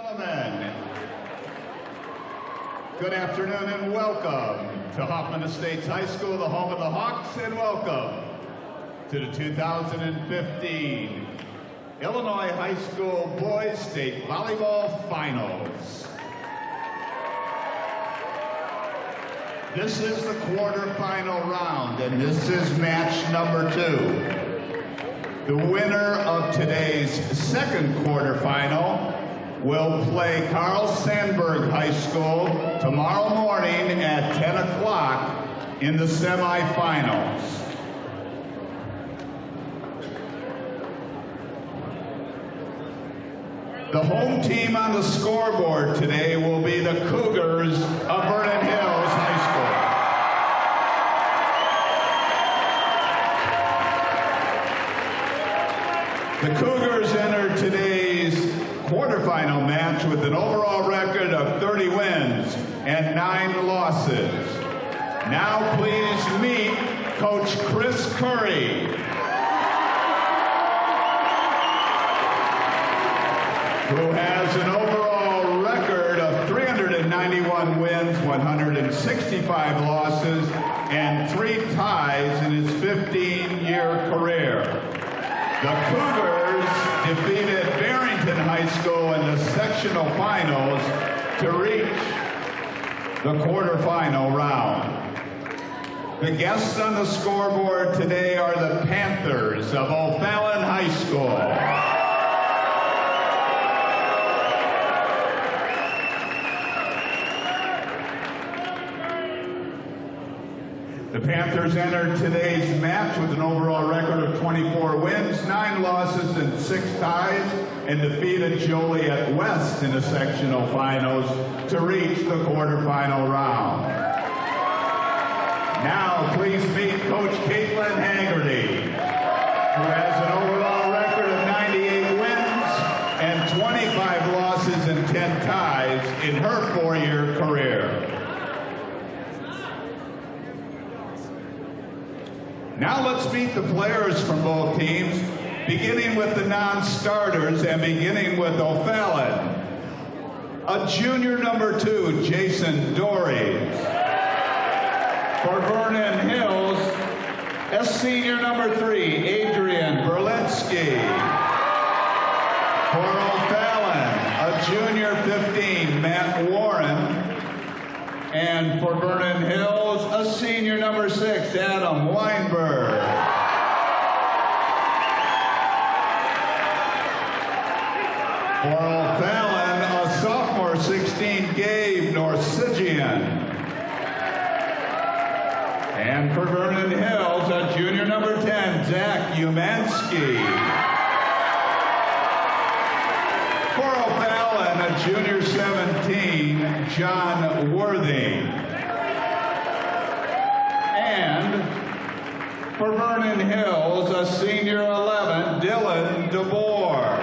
Gentlemen, good afternoon and welcome to Hoffman Estates High School, the home of the Hawks, and welcome to the 2015 Illinois High School Boys State Volleyball Finals. This is the quarterfinal round, and this is match number 2. The winner of today's second quarterfinal will play Carl Sandburg High School tomorrow morning at 10 o'clock in the semifinals. The home team on the scoreboard today will be the Cougars of Vernon Hills High School. The Cougars entered today's quarterfinal match with an overall record of 30 wins and 9 losses. Now please meet Coach Chris Curry. Who has an overall record of 391 wins, 165 losses, and 3 ties in his 15-year career. The Cougars defeated Barrington High School in the sectional finals to reach the quarterfinal round. The guests on the scoreboard today are the Panthers of O'Fallon High School. The Panthers entered today's match with an overall record of 24 wins, 9 losses, and 6 ties, and defeated Joliet West in the sectional finals to reach the quarterfinal round. Now, please meet Coach Caitlin Haggerty, who has an overall record of 98 wins and 25 losses and 10 ties in her 4-year career. Now let's meet the players from both teams, beginning with the non-starters and beginning with O'Fallon. A junior number 2, Jason Dorries. For Vernon Hills, a senior number 3, Adrian Berlinski. For O'Fallon, a junior 15, Matt Warren. And for Vernon Hills, a senior number 6, Adam Weinberg. For O'Fallon, a sophomore 16, Gabe Norsigian. And for Vernon Hills, a junior number 10, Zach Umansky. For O'Fallon, a junior 17, John Worthing. And for Vernon Hills, a senior 11, Dylan DeBoer.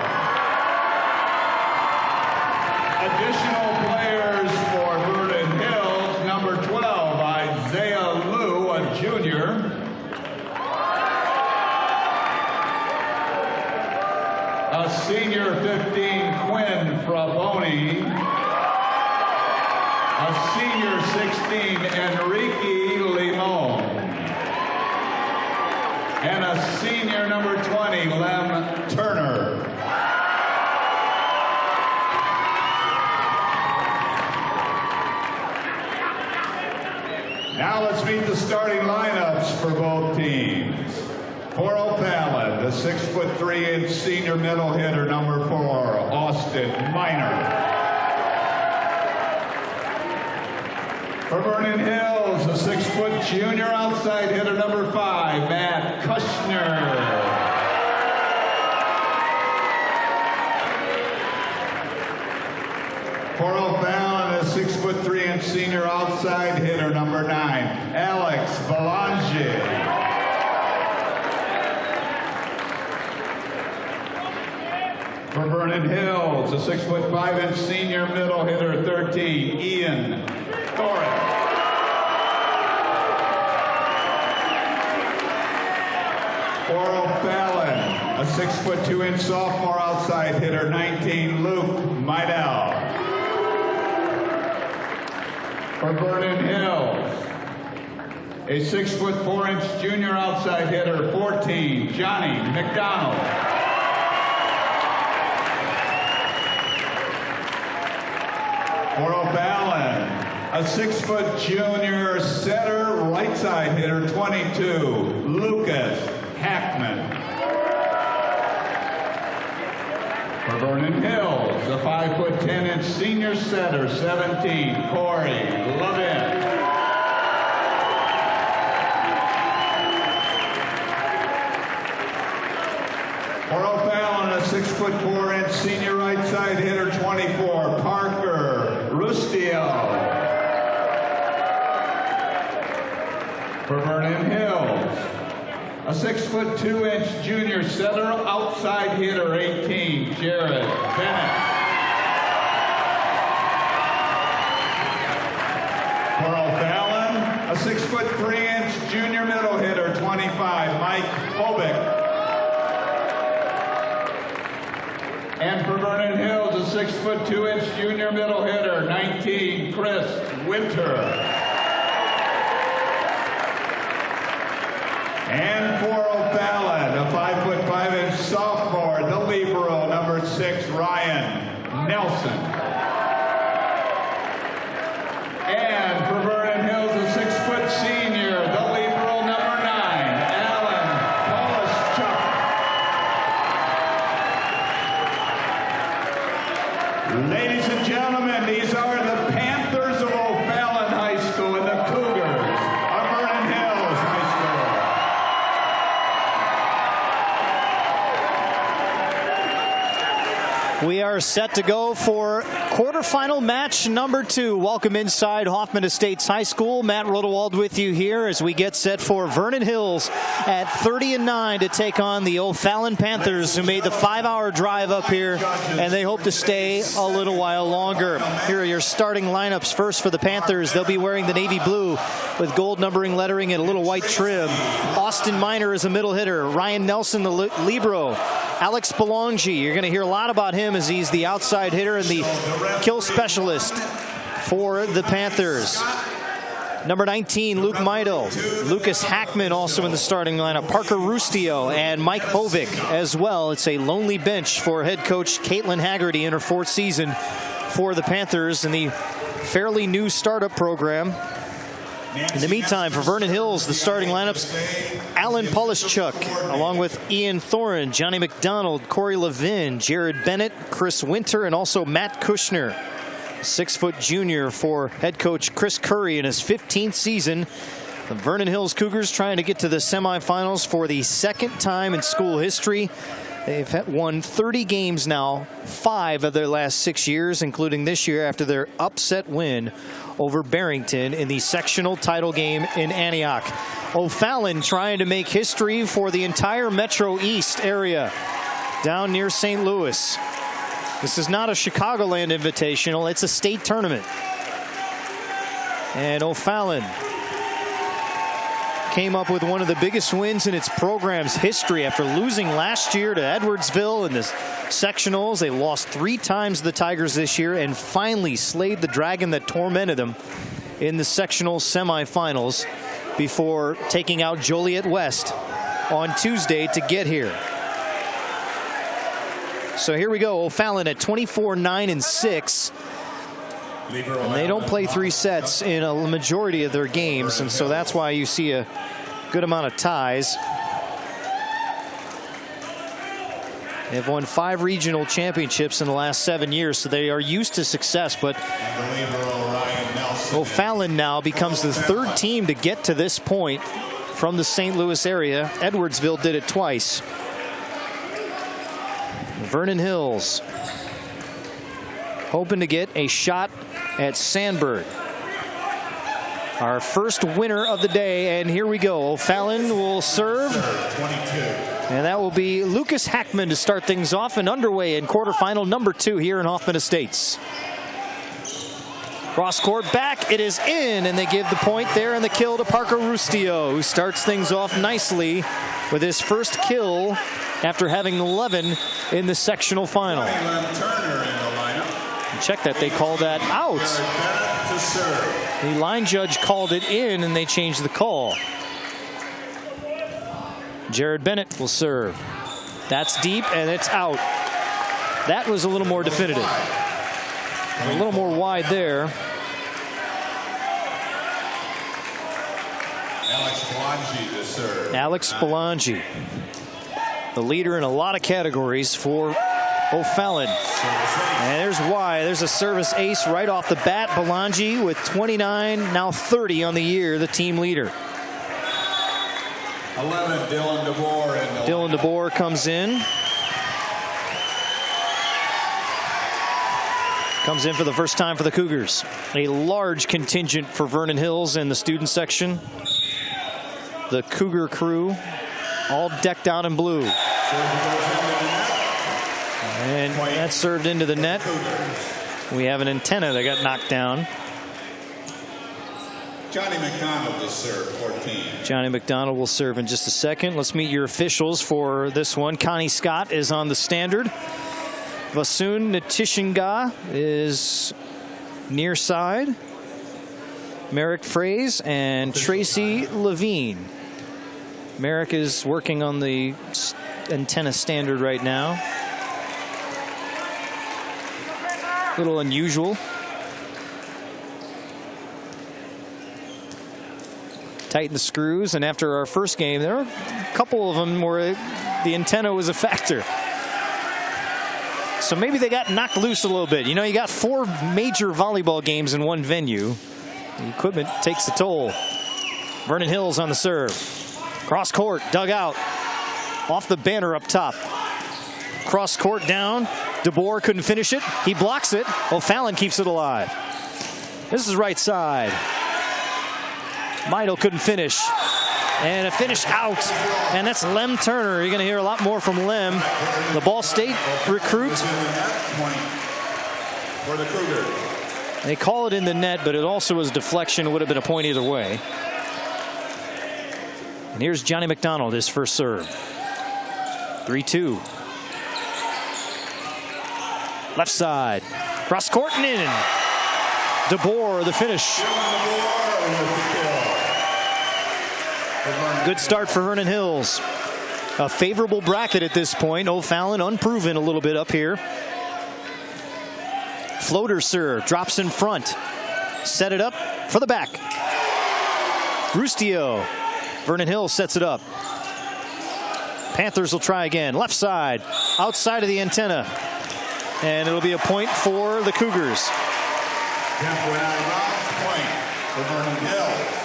Additional players for Vernon Hills, number 12, Isaiah Liu, a junior. A senior 15, Quinn Fraboni. A senior 16, Enrique Limon. And a senior number 20, Lem Turner. Now let's meet the starting lineups for both teams. For O'Fallon, the 6'3" senior middle hitter, number 4, Austin Miner. For Vernon Hills, a 6' junior outside hitter, number 5, Matt Kushner. For O'Fallon, a 6'3" senior outside hitter, number 9, Alex Belange. For Vernon Hills, a 6'5" senior middle hitter, 13, Ian Thorpe. For O'Fallon, a 6'2" sophomore outside hitter, 19, Luke Meidel. For Vernon Hills, a 6'4" junior outside hitter, 14, Johnny McDonald. For O'Fallon, a 6' junior setter right side hitter, 22, Lucas Hackman. For Vernon Hills, a 5'10" senior setter, 17, Corey Lovin. For O'Fallon, a 6'4" senior right side hitter, 24, Parker Rustio. For Vernon Hills, a 6'2" junior setter outside hitter, 18, Jared Bennett. For O'Fallon, a 6'3" junior middle hitter, 25, Mike Hovick. And for Vernon Hills, a 6'2" junior middle hitter, 19, Chris Winter. And for O'Fallon, a 5'5" sophomore, the libero, number 6, Ryan Nelson. And for Vernon Hills, a 6' senior, the libero, number 9, Alan Polischuk. Ladies and gentlemen, these are the Panthers of O'Fallon High School and the Cougars of Vernon Hills High School. We are set to go for quarterfinal match number 2. Welcome inside Hoffman Estates High School. Matt Rodewald with you here as we get set for Vernon Hills at 30-9 to take on the O'Fallon Panthers, who made the 5-hour drive up here, and they hope to stay a little while longer. Here are your starting lineups. First for the Panthers, they'll be wearing the navy blue with gold numbering lettering and a little white trim. Austin Miner is a middle hitter. Ryan Nelson, the libero. Alex Belongi, you're going to hear a lot about him as he's the outside hitter and the kill specialist for the Panthers. Number 19, Luke Meidel. Lucas Hackman also in the starting lineup. Parker Rustio and Mike Hovick as well. It's a lonely bench for head coach Caitlin Haggerty in her 4th season for the Panthers in the fairly new startup program. In the meantime, for Vernon Hills, the starting lineups, Alan Polischuk, along with Ian Thorin, Johnny McDonald, Corey Levin, Jared Bennett, Chris Winter, and also Matt Kushner. 6' junior for head coach Chris Curry in his 15th season. The Vernon Hills Cougars trying to get to the semifinals for the 2nd time in school history. They've won 30 games now, 5 of their last 6 years, including this year after their upset win over Barrington in the sectional title game in Antioch. O'Fallon trying to make history for the entire Metro East area down near St. Louis. This is not a Chicagoland Invitational, it's a state tournament. And O'Fallon came up with one of the biggest wins in its program's history after losing last year to Edwardsville in the sectionals. They lost 3 times to the Tigers this year and finally slayed the dragon that tormented them in the sectional semifinals before taking out Joliet West on Tuesday to get here. So here we go, O'Fallon at 24-9-6. And they don't play 3 sets in a majority of their games, and so that's why you see a good amount of ties. They've won 5 regional championships in the last 7 years, so they are used to success. But O'Fallon now becomes the 3rd team to get to this point from the St. Louis area. Edwardsville did it twice. Vernon Hills hoping to get a shot at Sandburg. Our first winner of the day, and here we go. O'Fallon will serve, and that will be Lucas Hackman to start things off and underway in quarterfinal number 2 here in Hoffman Estates. Cross court back, it is in, and they give the point there and the kill to Parker Rustio, who starts things off nicely with his first kill after having 11 in the sectional final. Check that, they call that out. The line judge called it in, and they changed the call. Jared Bennett will serve. That's deep, and it's out. That was a little more definitive. A little more wide there. Alex Belangi, the leader in a lot of categories for O'Fallon. And there's why. There's a service ace right off the bat. Belangi with 29, now 30 on the year, the team leader. 11, Dylan DeBoer. Dylan DeBoer comes in. Comes in for the first time for the Cougars. A large contingent for Vernon Hills in the student section. The Cougar crew all decked out in blue. And that's served into the net. We have an antenna that got knocked down. Johnny McDonald will serve 14. Johnny McDonald will serve in just a second. Let's meet your officials for this one. Connie Scott is on the standard. Vasun Nitishinga is near side. Merrick Fraze and Tracy Levine. Merrick is working on the antenna standard right now. A little unusual. Tighten the screws, and after our first game, there were a couple of them where the antenna was a factor. So maybe they got knocked loose a little bit. You know, you got 4 major volleyball games in one venue. The equipment takes the toll. Vernon Hills on the serve. Cross court, dug out. Off the banner up top. Cross court down. DeBoer couldn't finish it. He blocks it. O'Fallon keeps it alive. This is right side. Meidel couldn't finish. And a finish out. And that's Lem Turner. You're going to hear a lot more from Lem, the Ball State recruit. They call it in the net, but it also was deflection. It would have been a point either way. And here's Johnny McDonald, his first serve. 3-2. Left side. Cross court and in. DeBoer, the finish. Good start for Vernon Hills. A favorable bracket at this point. O'Fallon unproven a little bit up here. Floater serve, drops in front. Set it up for the back. Rustio. Vernon Hills sets it up. Panthers will try again. Left side, outside of the antenna. And it'll be a point for the Cougars. Point for Vernon Hills.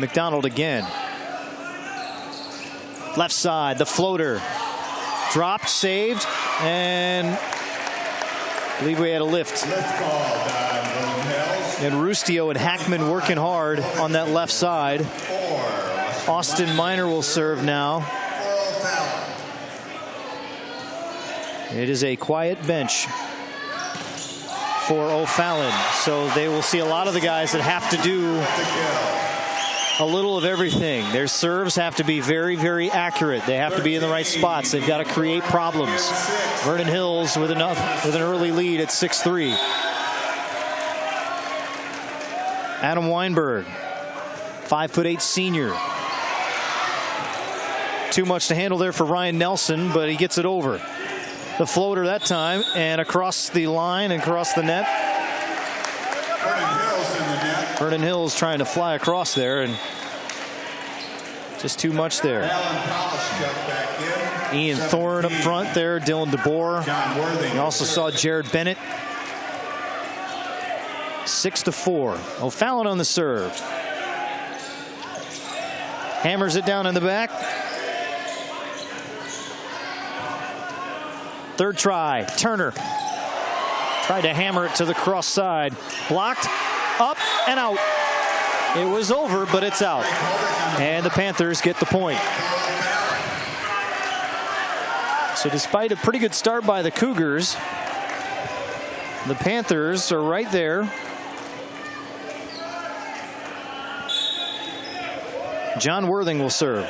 McDonald again. Left side, the floater. Dropped, saved, and I believe we had a lift. And Rustio and Hackman working hard on that left side. Austin Miner will serve now. It is a quiet bench for O'Fallon, so they will see a lot of the guys that have to do a little of everything. Their serves have to be very, very accurate. They have to be in the right spots. They've got to create problems. Vernon Hills with an early lead at 6-3. Adam Weinberg, 5'8" senior. Too much to handle there for Ryan Nelson, but he gets it over. The floater that time, and across the line and across the net. Vernon Hills trying to fly across there, and just too much there. Ian Thorne up front there, Dylan DeBoer. You also saw Jared Bennett. 6-4. O'Fallon on the serve. Hammers it down in the back. Third try, Turner. Tried to hammer it to the cross side. Blocked, up and out. It was over, but it's out. And the Panthers get the point. So despite a pretty good start by the Cougars, the Panthers are right there. John Worthing will serve.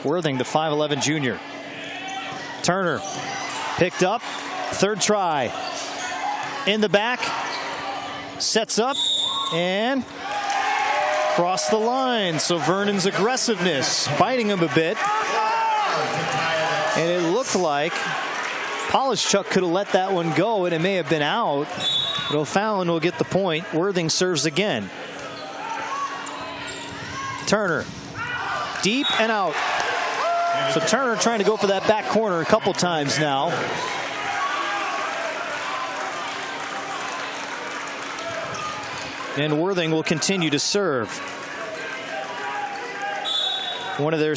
Worthing, the 5'11" junior. Turner picked up. Third try. In the back. Sets up and crossed the line. So Vernon's aggressiveness biting him a bit. And it looked like Polishchuk could have let that one go and it may have been out. But O'Fallon will get the point. Worthing serves again. Turner. Deep and out. So Turner trying to go for that back corner a couple times now. And Worthing will continue to serve. One of their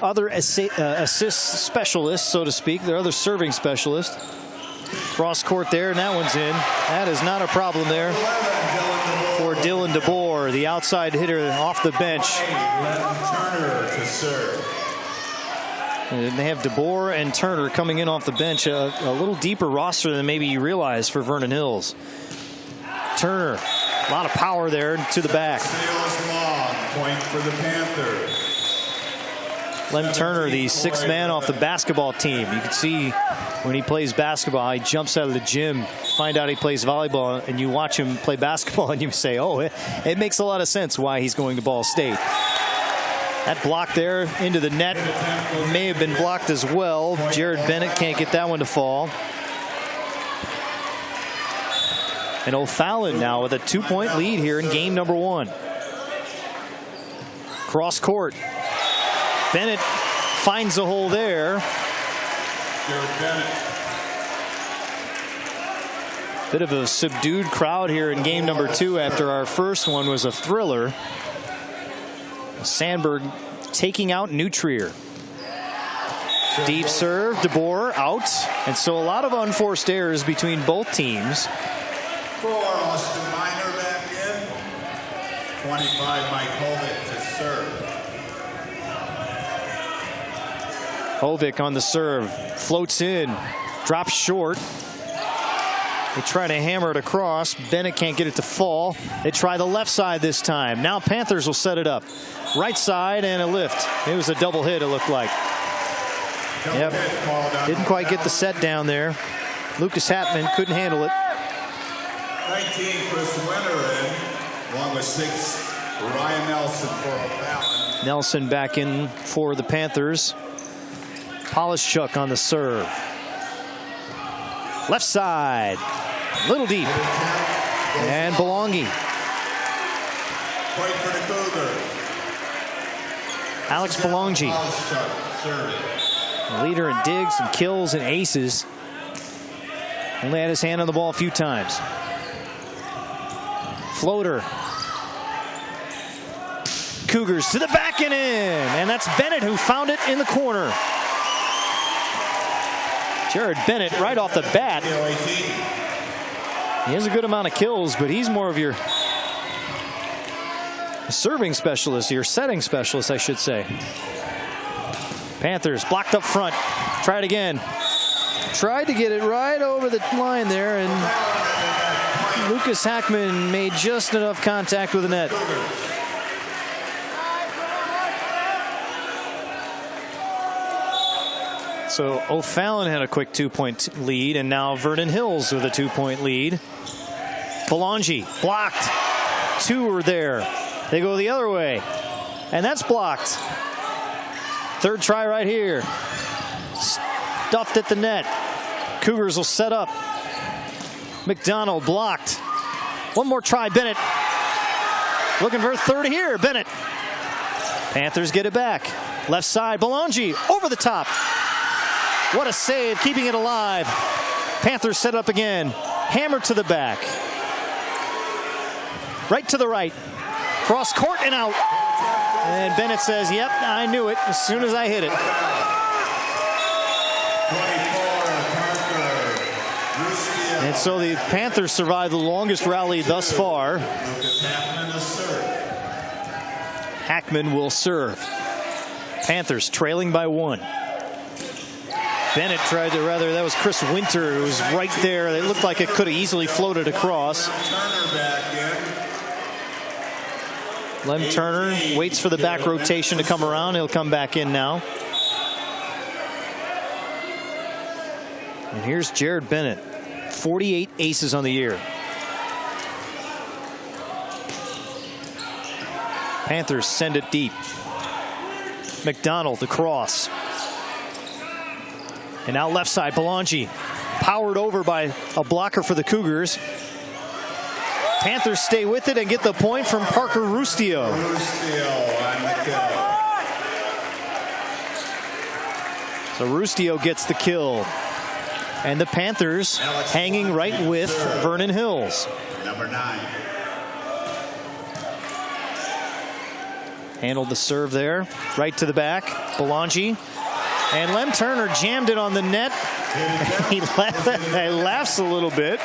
other assist specialists, so to speak, their other serving specialist. Cross court there, and that one's in. That is not a problem there for Dylan DeBoer, the outside hitter off the bench. Turner to serve. And they have DeBoer and Turner coming in off the bench. A little deeper roster than maybe you realize for Vernon Hills. Turner, a lot of power there to the back. Point for the Panthers. Lem Turner, the sixth man off the basketball team. You can see when he plays basketball, he jumps out of the gym, find out he plays volleyball, and you watch him play basketball and you say, oh, it makes a lot of sense why he's going to Ball State. That block there into the net may have been blocked as well. Jared Bennett can't get that one to fall. And O'Fallon now with a 2-point lead here in game number 1. Cross court. Bennett finds a hole there. Bit of a subdued crowd here in game number 2 after our first one was a thriller. Sandberg taking out Nutrier. Deep serve, DeBoer out. And so a lot of unforced errors between both teams. For Austin Minor back in. 25, Mike Hovick to serve. Hovick on the serve. Floats in. Drops short. They try to hammer it across. Bennett can't get it to fall. They try the left side this time. Now Panthers will set it up. Right side and a lift. It was a double hit, it looked like. Yep. Didn't quite get the set down there. Lucas Hatman couldn't handle it. 19, Chris Winter in, along with 6, Ryan Nelson for O'Fallon. Nelson back in for the Panthers. Polishchuk on the serve. Left side, little deep. And Belongi. Point for the Cougars. Alex Belongi, leader in digs and kills and aces. Only had his hand on the ball a few times. Floater. Cougars to the back and in. And that's Bennett who found it in the corner. Jared Bennett right off the bat. He has a good amount of kills, but he's more of your serving specialist, your setting specialist, I should say. Panthers blocked up front. Try it again. Tried to get it right over the line there, and Lucas Hackman made just enough contact with the net. So O'Fallon had a quick 2-point lead, and now Vernon Hills with a 2-point lead. Belongi blocked. 2 are there. They go the other way, and that's blocked. Third try right here. Stuffed at the net. Cougars will set up. McDonald blocked. One more try, Bennett. Looking for a third here, Bennett. Panthers get it back. Left side, Belongi over the top. What a save, keeping it alive. Panthers set up again. Hammered to the back. Right to the right. Cross court and out. And Bennett says, yep, I knew it as soon as I hit it. And so the Panthers survived the longest rally thus far. Hackman will serve. Panthers trailing by 1. Bennett tried to, that was Chris Winter who was right there. It looked like it could have easily floated across. Lem Turner waits for the back rotation to come around. He'll come back in now. And here's Jared Bennett, 48 aces on the year. Panthers send it deep. McDonald across. And now left side, Belangi powered over by a blocker for the Cougars. Panthers stay with it and get the point from Parker Rustio. So Rustio gets the kill. And the Panthers hanging right with Vernon Hills. Number 9. Handled the serve there. Right to the back. Belangi. And Lem Turner jammed it on the net. He laughs a little bit.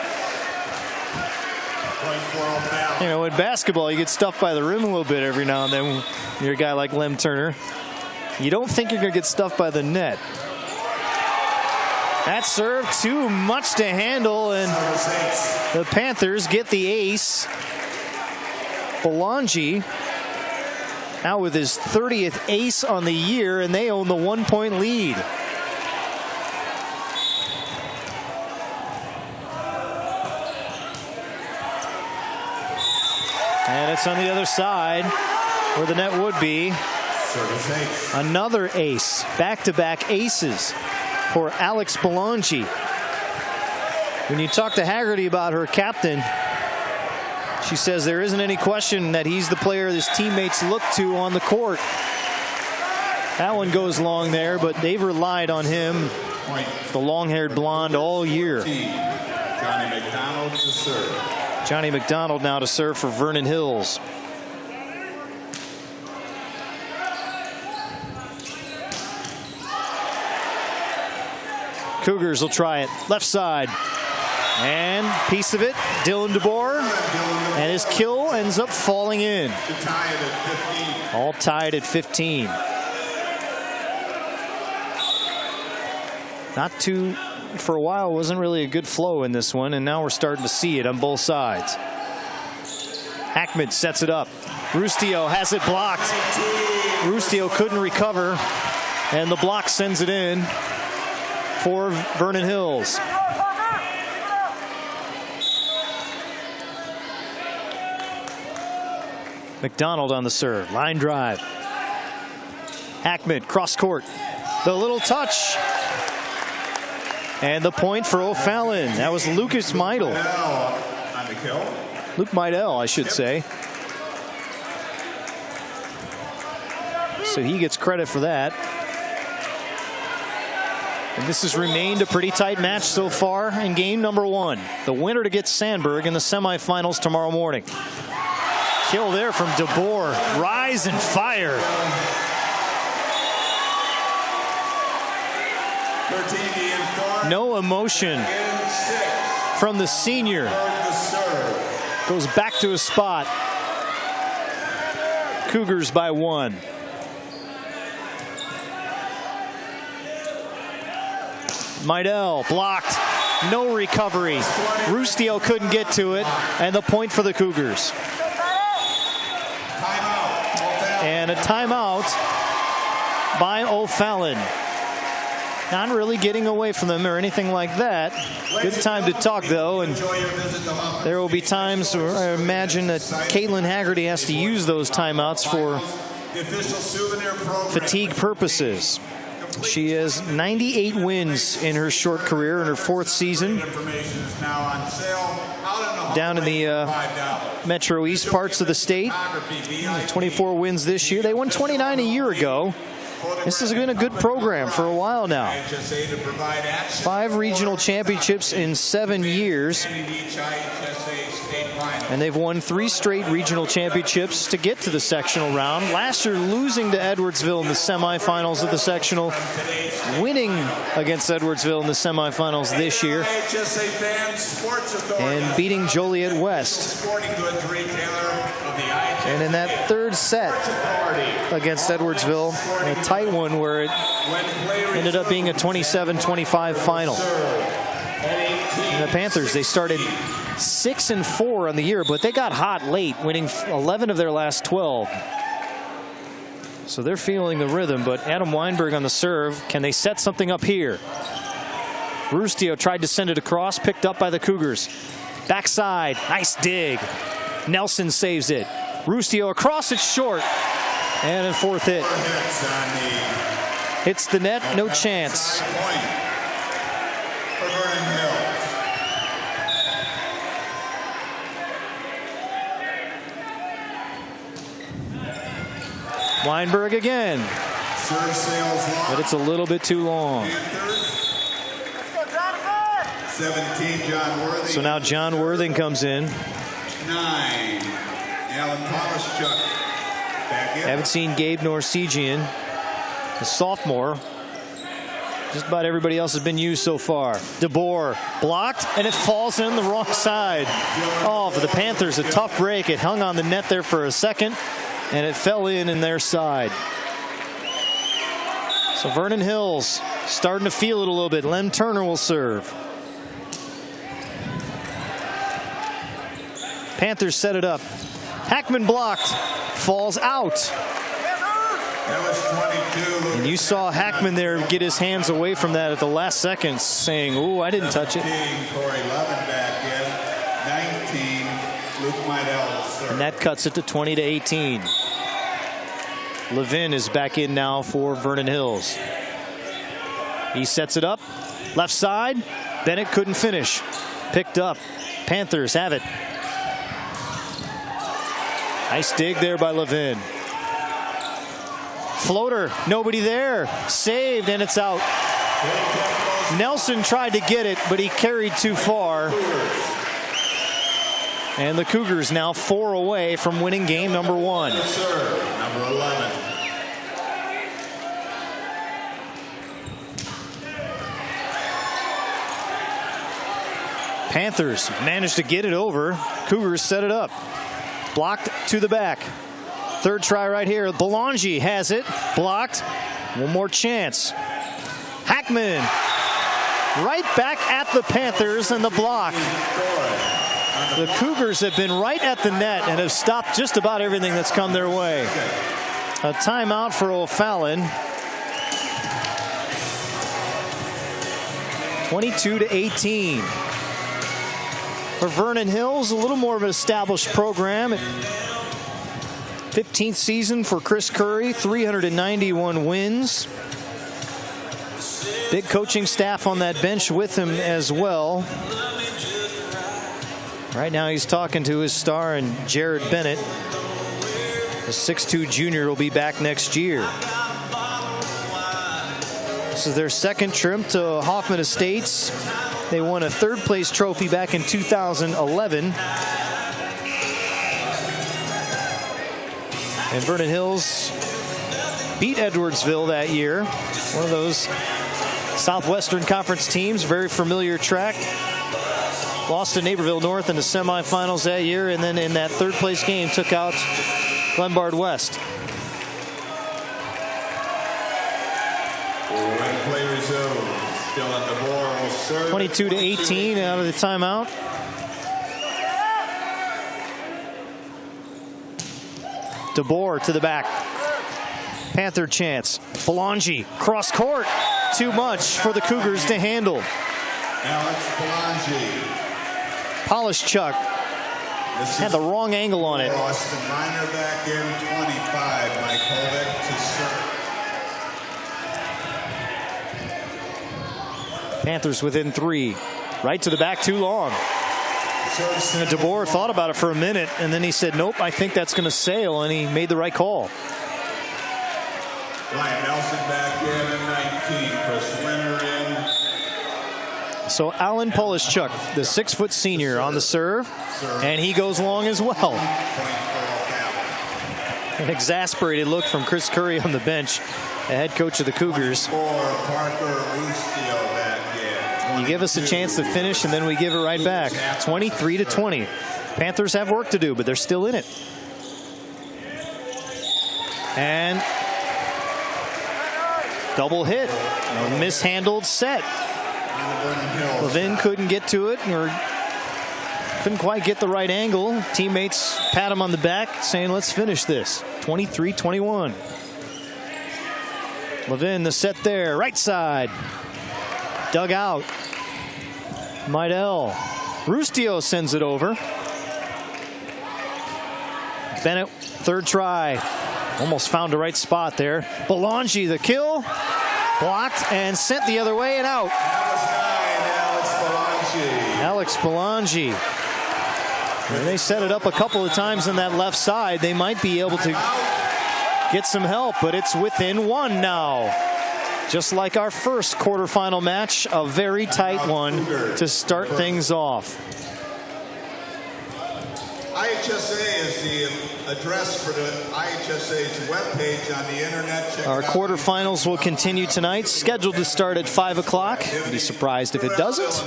You know, in basketball, you get stuffed by the rim a little bit every now and then when you're a guy like Lem Turner. You don't think you're going to get stuffed by the net. That serve too much to handle, and the Panthers get the ace. Belangi now with his 30th ace on the year, and they own the 1-point lead. And it's on the other side where the net would be. Another ace, back-to-back aces for Alex Belangi. When you talk to Haggerty about her captain, she says there isn't any question that he's the player his teammates look to on the court. That one goes long there, but they've relied on him, the long-haired blonde, all year. Johnny McDonald to serve. Johnny McDonald now to serve for Vernon Hills. Cougars will try it. Left side. And piece of it, Dylan DeBoer. And his kill ends up falling in. All tied at 15. Not too, for a while, wasn't really a good flow in this one, and now we're starting to see it on both sides. Hackman sets it up. Rustio has it blocked. Rustio couldn't recover, and the block sends it in for Vernon Hills. McDonald on the serve. Line drive. Hackman cross court. The little touch. And the point for O'Fallon. That was Lucas Meidel. Luke Meidel, I should say. So he gets credit for that. And this has remained a pretty tight match so far in game number 1. The winner to get Sandburg in the semifinals tomorrow morning. Kill there from DeBoer. Rise and fire. 13 no emotion from the senior. Goes back to his spot. Cougars by 1. Meidel blocked. No recovery. Rustio couldn't get to it. And the point for the Cougars. And a timeout by O'Fallon. Not really getting away from them or anything like that. Good time to talk, though, and there will be times where I imagine that Caitlin Haggerty has to use those timeouts for fatigue purposes. She has 98 wins in her short career in her 4th season. Down in the Metro East parts of the state. 24 wins this year. They won 29 a year ago. This has been a good program for a while now. 5 regional championships in 7 years. And they've won 3 straight regional championships to get to the sectional round. Last year losing to Edwardsville in the semifinals of the sectional. Winning against Edwardsville in the semifinals this year. And beating Joliet West. And in that third set against Edwardsville, a tight one where it ended up being a 27-25 final. And the Panthers, they started 6-4 on the year, but they got hot late, winning 11 of their last 12. So they're feeling the rhythm, but Adam Weinberg on the serve. Can they set something up here? Rustio tried to send it across, picked up by the Cougars. Backside, nice dig. Nelson saves it. Rustio across, it's short. And a fourth hit. Hits the net, no chance. Weinberg again. But it's a little bit too long. 17, John Worthing. So now John Worthing comes in. 9, Alan Polishchuk back in. Haven't seen Gabe Norsegian, the sophomore. Just about everybody else has been used so far. DeBoer blocked, and it falls in the wrong side. Oh, for the Panthers, a tough break. It hung on the net there for a second, and it fell in their side. So Vernon Hills starting to feel it a little bit. Len Turner will serve. Panthers set it up. Hackman blocked, falls out. That was 22. And you saw Hackman there get his hands away from that at the last second, saying, "Ooh, I didn't touch it." Corey Levin back in. 19, Luke Meidel serve. And that cuts it to 20-18. Levin is back in now for Vernon Hills. He sets it up. Left side. Bennett couldn't finish. Picked up. Panthers have it. Nice dig there by Levin. Floater, nobody there. Saved, and it's out. Nelson tried to get it, but he carried too far. And the Cougars now 4 away from winning game number 1. Number 11. Panthers managed to get it over. Cougars set it up. Blocked to the back. Third try right here. Belangi has it. Blocked. One more chance. Hackman. Right back at the Panthers and the block. The Cougars have been right at the net and have stopped just about everything that's come their way. A timeout for O'Fallon. 22-18. For Vernon Hills, a little more of an established program. 15th season for Chris Curry, 391 wins. Big coaching staff on that bench with him as well. Right now he's talking to his star and Jared Bennett. The 6'2 junior will be back next year. This is their second trip to Hoffman Estates. They won a third place trophy back in 2011. And Vernon Hills beat Edwardsville that year. One of those Southwestern Conference teams, very familiar track. Lost to Naperville North in the semifinals that year, and then in that third place game took out Glenbard West. 22-18 out of the timeout. DeBoer to the back. Panther chance. Belangi cross court. Too much for the Cougars to handle. Alex Belangi. Polishchuk had the wrong angle on it. Austin Minor back in. 25. Mike Hovick to serve. Panthers within 3. Right to the back, too long. And DeBoer thought about it for a minute, and then he said, nope, I think that's going to sail, and he made the right call. Ryan Nelson back in at 19. Chris Winter in. So Alan Polishchuk, the 6-foot senior on the serve, and he goes long as well. An exasperated look from Chris Curry on the bench, the head coach of the Cougars. You give us a chance to finish, and then we give it right back. 23-20. Panthers have work to do, but they're still in it. And double hit. A mishandled set. Levin couldn't get to it, or couldn't quite get the right angle. Teammates pat him on the back saying, let's finish this. 23-21. Levin, the set there, right side. Dug out. Meidel. Rustio sends it over. Bennett, third try. Almost found the right spot there. Belangi, the kill. Blocked and sent the other way and out. Alex Belangi. They set it up a couple of times on that left side. They might be able to get some help, but it's within one now. Just like our first quarterfinal match, a very tight one to start things off. IHSA is the address for the IHSA's webpage on the internet. Our quarterfinals will continue tonight, scheduled to start at 5 o'clock. I'd be surprised if it doesn't.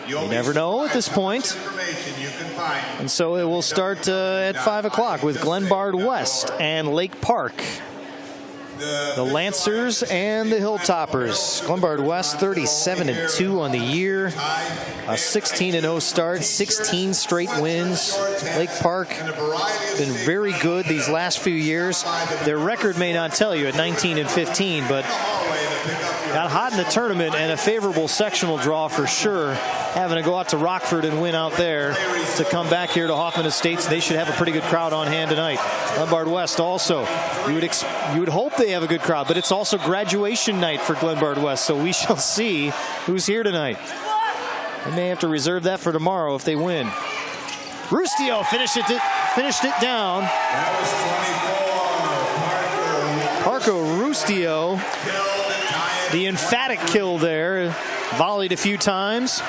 You never know at this point. And so it will start at 5 o'clock with Glenbard West and Lake Park. The Lancers and the Hilltoppers. Glenbard West 37-2 on the year. A 16-0 start, 16 straight wins. Lake Park been very good these last few years. Their record may not tell you at 19-15, but got hot in the tournament and a favorable sectional draw for sure. Having to go out to Rockford and win out there to come back here to Hoffman Estates. They should have a pretty good crowd on hand tonight. Glenbard West also. You would hope they have a good crowd, but it's also graduation night for Glenbard West, so we shall see who's here tonight. They may have to reserve that for tomorrow if they win. Rustio finished it down. Parker Rustio, the emphatic kill there, volleyed a few times.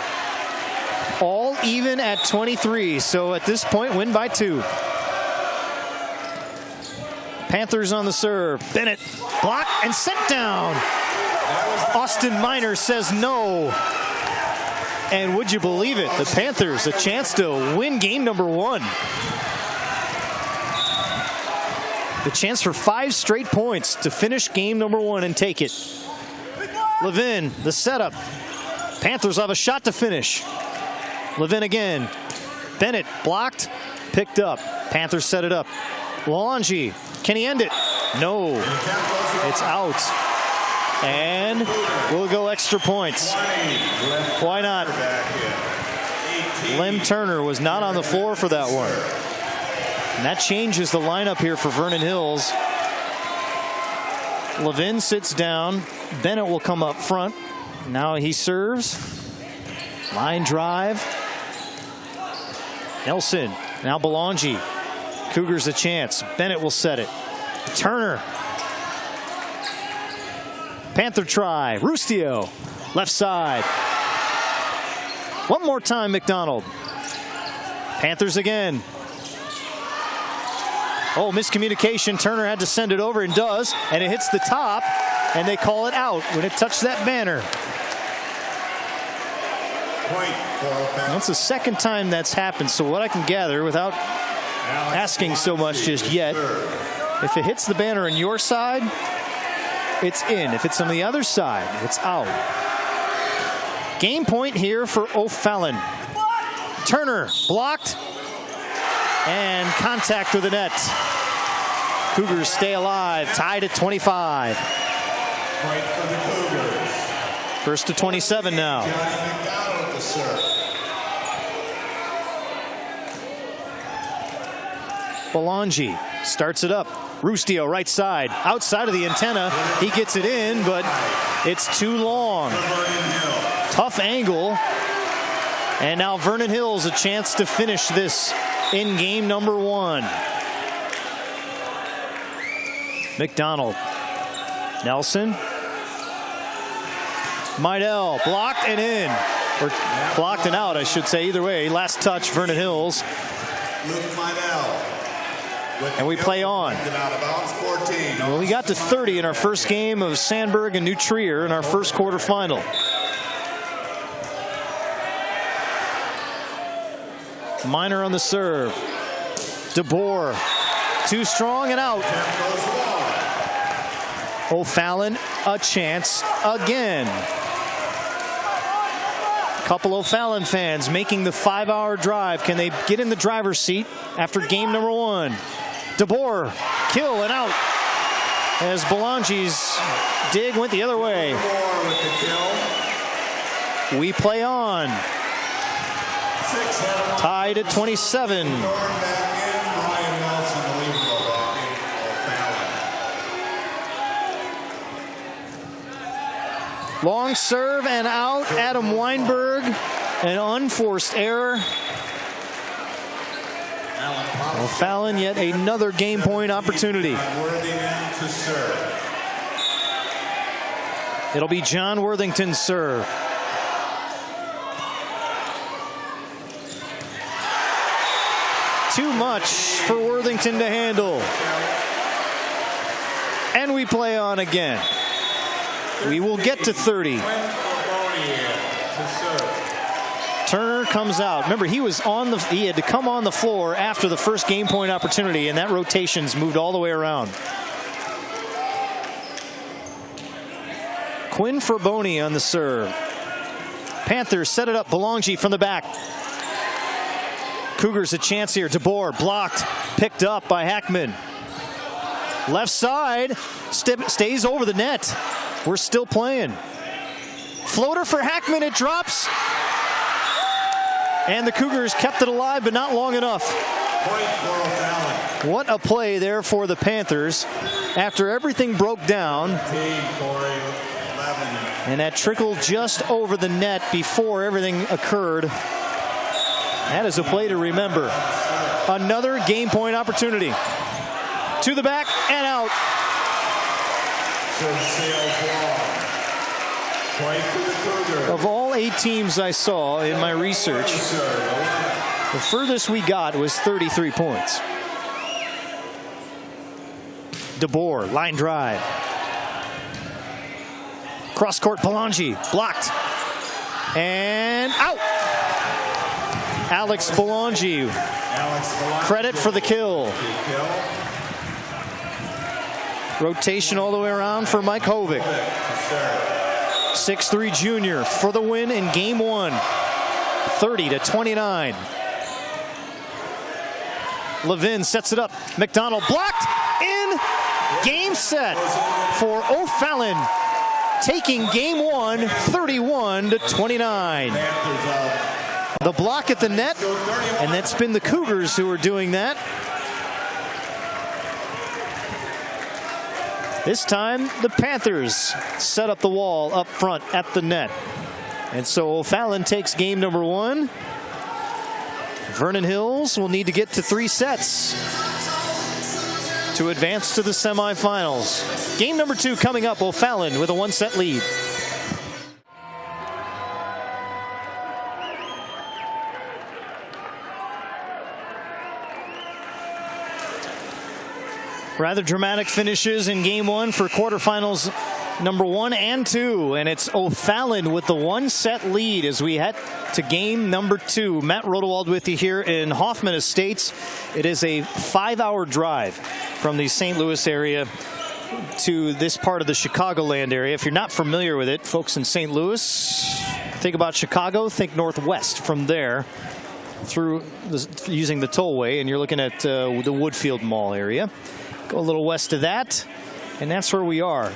All even at 23, so at this point win by 2. Panthers on the serve. Bennett blocked and sent down. Austin Miner says no. And would you believe it, the Panthers a chance to win game number 1. The chance for 5 straight points to finish game number 1 and take it. Levin, the setup. Panthers have a shot to finish. Levin again. Bennett blocked, picked up. Panthers set it up. Belangi, can he end it? No, it's out. And we'll go extra points. Why not? Lem Turner was not on the floor for that one. And that changes the lineup here for Vernon Hills. Levin sits down. Bennett will come up front. Now he serves. Line drive. Nelson. Now Belangi. Cougars a chance. Bennett will set it. Turner. Panther try. Rustio. Left side. One more time, McDonald. Panthers again. Oh, miscommunication. Turner had to send it over and does. And it hits the top. And they call it out when it touched that banner. That's the second time that's happened. So what I can gather without asking so much just yet, if it hits the banner on your side, it's in. If it's on the other side, it's out. Game point here for O'Fallon. Turner blocked and contact with the net. Cougars stay alive, tied at 25. First to 27 now. Belangi starts it up. Rustio right side, outside of the antenna. He gets it in, but it's too long. Tough angle. And now Vernon Hills a chance to finish this in game number 1. McDonald. Nelson. Meidel blocked and in. Or blocked and out, I should say. Either way, last touch, Vernon Hills. And we play on. Well, we got to 30 in our first game of Sandburg and New Trier in our first quarterfinal. Miner on the serve. DeBoer Too strong and out. O'Fallon a chance again. Couple O'Fallon fans making the 5-hour drive. Can they get in the driver's seat after game number 1? DeBoer, kill and out. As Belangi's dig went the other way. We play on. Tied at 27. Long serve and out. Adam Weinberg, an unforced error. O'Fallon yet another game point opportunity. It'll be John Worthington's serve. Too much for Worthington to handle. And we play on again. We will get to 30. Turner comes out. Remember, he had to come on the floor after the first game point opportunity, and that rotation's moved all the way around. Quinn Fraboni on the serve. Panthers set it up. Belangi from the back. Cougars a chance here. DeBoer blocked, picked up by Hackman. Left side, stays over the net. We're still playing. Floater for Hackman, it drops. And the Cougars kept it alive, but not long enough. What a play there for the Panthers after everything broke down. And that trickled just over the net before everything occurred. That is a play to remember. Another game point opportunity. To the back and out. Of all 8 teams I saw in my research, the furthest we got was 33 points. DeBoer, line drive. Cross court, Belangi, blocked. And out. Alex Belangi, credit for the kill. Rotation all the way around for Mike Hovick. 6'3" junior for the win in game 1. 30-29. Levin sets it up. McDonald blocked in. Game set for O'Fallon. Taking game 1, 31-29. The block at the net, and that's been the Cougars who are doing that. This time, the Panthers set up the wall up front at the net. And so O'Fallon takes game number 1. Vernon Hills will need to get to 3 sets to advance to the semifinals. Game number 2 coming up. O'Fallon with a 1-set lead. Rather dramatic finishes in game 1 for quarterfinals number 1 and 2. And it's O'Fallon with the 1-set lead as we head to game number 2. Matt Rodewald with you here in Hoffman Estates. It is a 5-hour drive from the St. Louis area to this part of the Chicagoland area. If you're not familiar with it, folks in St. Louis, think about Chicago, think northwest from there through using the tollway, and you're looking at the Woodfield Mall area. Go a little west of that, and that's where we are.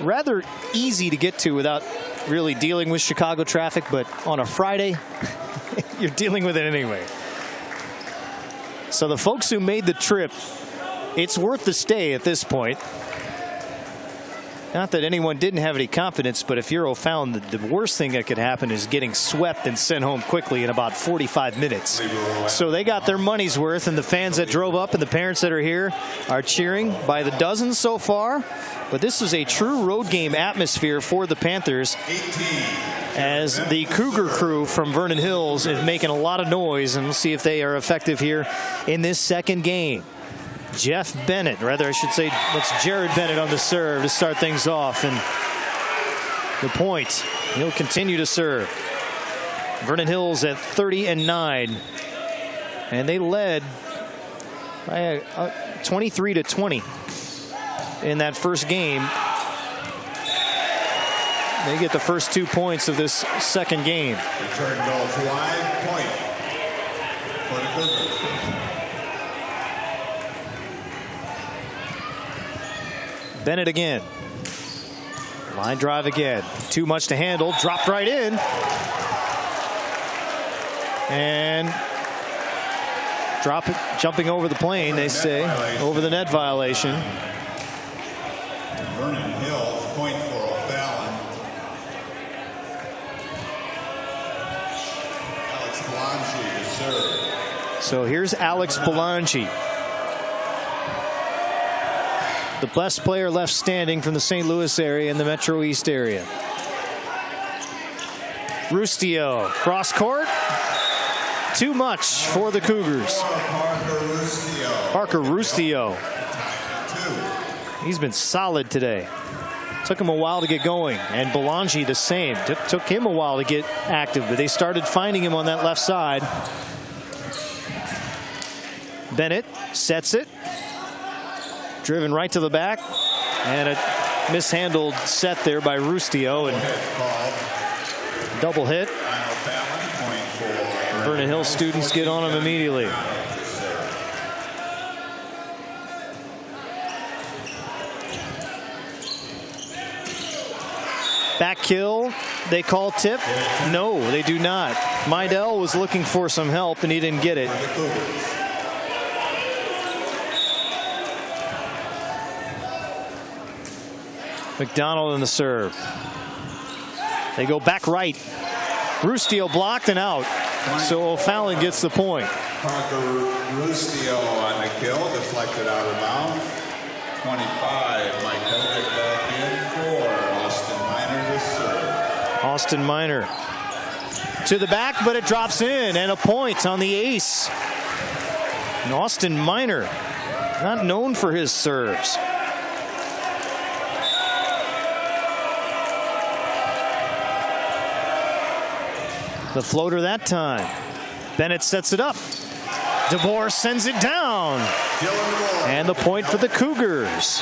Rather easy to get to without really dealing with Chicago traffic, but on a Friday, you're dealing with it anyway. So the folks who made the trip, it's worth the stay at this point. Not that anyone didn't have any confidence, but if you're O'Fallon, the worst thing that could happen is getting swept and sent home quickly in about 45 minutes. So they got their money's worth, and the fans that drove up and the parents that are here are cheering by the dozens so far. But this is a true road game atmosphere for the Panthers, as the Cougar crew from Vernon Hills is making a lot of noise, and we'll see if they are effective here in this second game. Jeff Bennett, rather I should say, that's Jared Bennett on the serve to start things off, and the point. He'll continue to serve. Vernon Hills at 30-9, and they led by 23-20 in that first game. They get the first 2 points of this second game. Return goes wide, point for the Cougars. Bennett again. Line drive again. Too much to handle. Dropped right in. And drop it, jumping over the plane, they say, over the net violation. Vernon Hills, point for O'Fallon. Alex Belangi to serve. So here's Alex Belangi, the best player left standing from the St. Louis area and the Metro East area. Rustio, cross court. Too much for the Cougars. Parker Rustio. He's been solid today. Took him a while to get going. And Belangi the same. Took him a while to get active, but they started finding him on that left side. Bennett sets it. Driven right to the back. And a mishandled set there by Rustio. And double hit. Vernon Hills students get on him immediately. Back kill. They call tip. No, they do not. Mydell was looking for some help and he didn't get it. McDonald in the serve. They go back right. Rustio blocked and out. So O'Fallon gets the point. Parker Rustio on the kill, deflected out of bounds. 25. Mike Hendrick back in for Austin Miner to serve. Austin Miner to the back, but it drops in, and a point on the ace. And Austin Miner, not known for his serves. The floater that time. Bennett sets it up. DeBoer sends it down. And the point for the Cougars.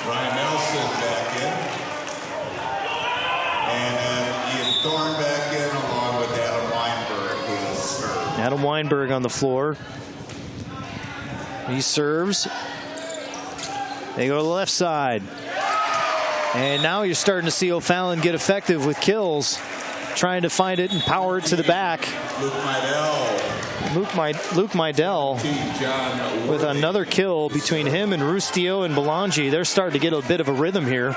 Ryan Nelson back in. And Ian Thorne back in along with Adam Weinberg who will serve. Adam Weinberg on the floor. He serves. They go to the left side. And now you're starting to see O'Fallon get effective with kills, trying to find it and power it to the back. Luke Mydell with another kill between him and Rustio and Belangi. They're starting to get a bit of a rhythm here.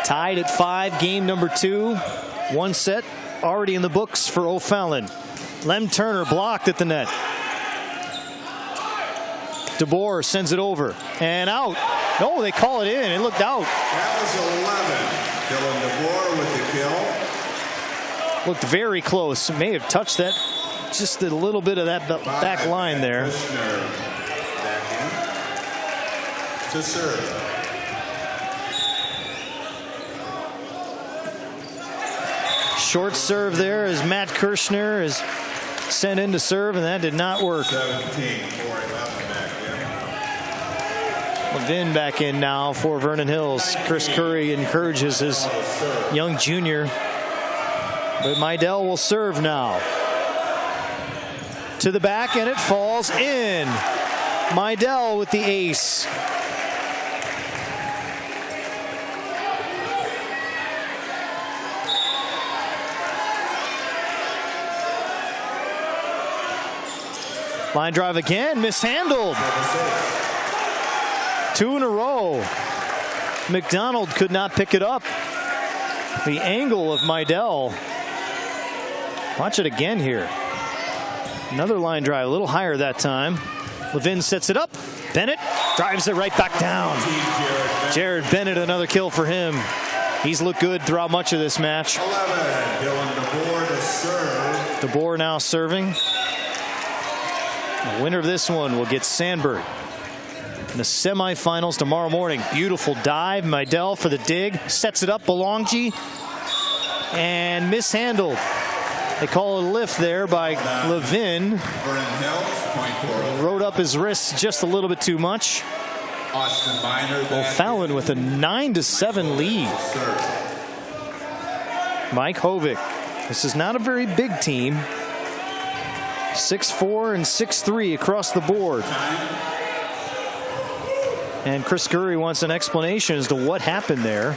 Tied at 5, game number 2. One set already in the books for O'Fallon. Lem Turner blocked at the net. DeBoer sends it over and out. No, they call it in. It looked out. That was 11. Dylan DeBoer with the kill. Looked very close. May have touched that, just a little bit of that back line there. Back in to serve. Short serve there as Matt Kirshner is sent in to serve, and that did not work. 17-4-11 back in. Levin back in now for Vernon Hills. Chris Curry encourages his young junior. But Mydell will serve now. To the back, and it falls in. Mydell with the ace. Line drive again, mishandled. 2 in a row. McDonald could not pick it up. The angle of Mydell. Watch it again here. Another line drive, a little higher that time. Levin sets it up. Bennett drives it right back down. Jared Bennett, another kill for him. He's looked good throughout much of this match. 11. Dylan DeBoer to serve. DeBoer now serving. The winner of this one will get Sandburg in the semifinals tomorrow morning. Beautiful dive. Mydell for the dig. Sets it up. Belangi and mishandled. They call it a lift there by Levin. Vernon Hills, point forward. Rode up his wrists just a little bit too much. Austin Minor. O'Fallon with a 9-7 lead. Mike Hovick. This is not a very big team. 6'4" and 6'3" across the board. And Chris Curry wants an explanation as to what happened there.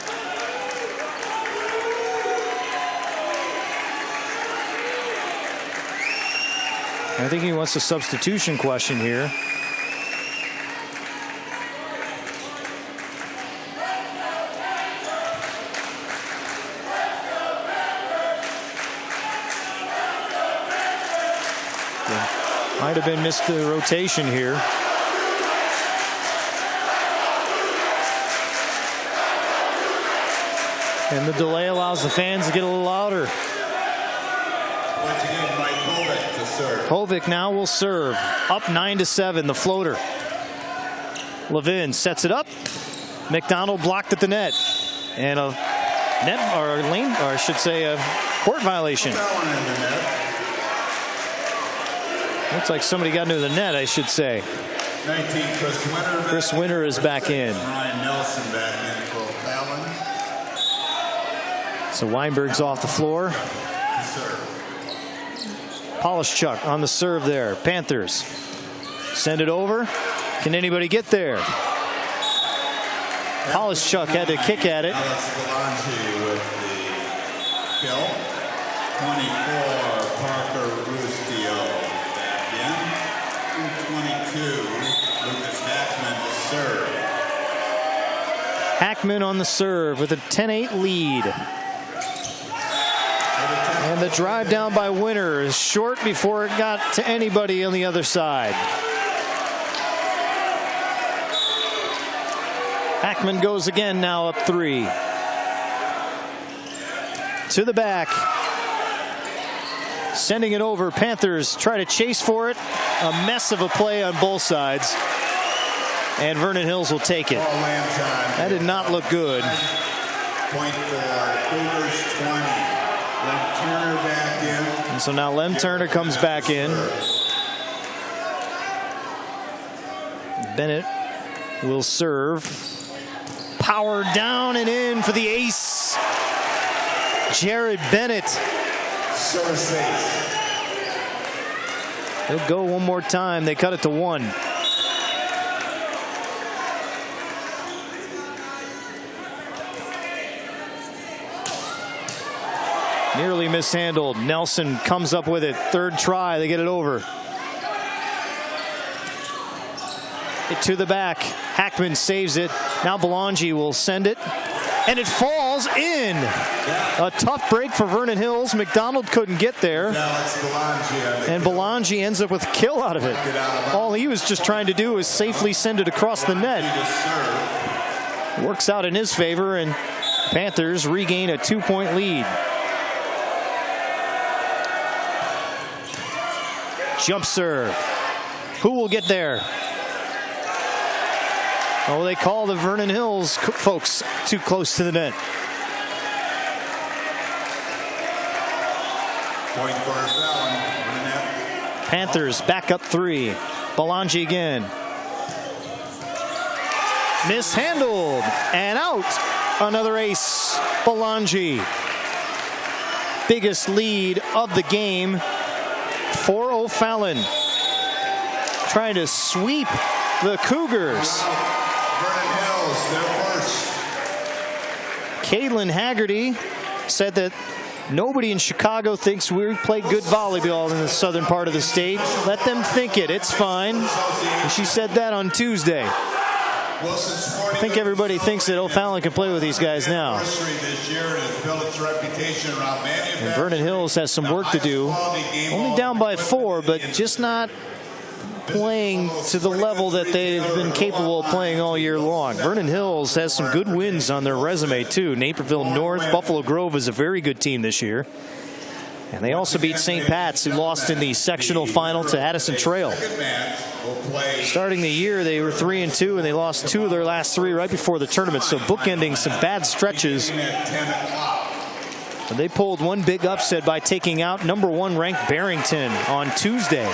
I think he wants a substitution question here. Might have been missed the rotation here. And the delay allows the fans to get a little louder. Once again, Mike Hovick to serve. Hovick now will serve. Up 9-7, the floater. Levin sets it up. McDonald blocked at the net. And a net, or a lane, or I should say a court violation. Looks like somebody got into the net, I should say. 19, Chris Winter. Chris Winter is back in. Ryan Nelson back in for O'Fallon. So Weinberg's off the floor. Polishchuk on the serve there. Panthers send it over. Can anybody get there? Polishchuk had to kick at it. Alex Galanti with the kill. 24, Parker Rustio back in. 22, Lucas Hackman to serve. Hackman on the serve with a 10-8 lead. And the drive down by Winter is short before it got to anybody on the other side. Hackman goes again, now up 3. To the back. Sending it over. Panthers try to chase for it. A mess of a play on both sides. And Vernon Hills will take it. That did not look good. Point for Cougars 20. Lem Turner back in. And so now Lem Turner comes back in. Bennett will serve. Power down and in for the ace. Jared Bennett. Service ace. He'll go one more time. They cut it to 1. Nearly mishandled. Nelson comes up with it. 3rd try. They get it over. It to the back. Hackman saves it. Now Belangi will send it. And it falls in. A tough break for Vernon Hills. McDonald couldn't get there. And Belangi ends up with a kill out of it. All he was just trying to do was safely send it across the net. Works out in his favor, and Panthers regain a 2-point lead. Jump serve. Who will get there? Oh, they call the Vernon Hills folks too close to the net. Point for O'Fallon. Panthers back up 3. Belangi again. Mishandled and out. Another ace. Belangi. Biggest lead of the game for O'Fallon. Trying to sweep the Cougars. Vernon Hills, their first. Caitlin Haggerty said that nobody in Chicago thinks we play good volleyball in the southern part of the state. Let them think it. It's fine. And she said that on Tuesday. I think everybody thinks that O'Fallon can play with these guys now. And Vernon Hills has some work to do. Only down by 4, but just not playing to the level that they've been capable of playing all year long. Vernon Hills has some good wins on their resume too. Naperville North, Buffalo Grove is a very good team this year. And they also beat St. Pat's, who lost in the sectional final to Addison Trail. Starting the year, they were 3-2, and they lost 2 of their last 3 right before the tournament. So bookending some bad stretches They pulled one big upset by taking out #1 ranked Barrington on Tuesday.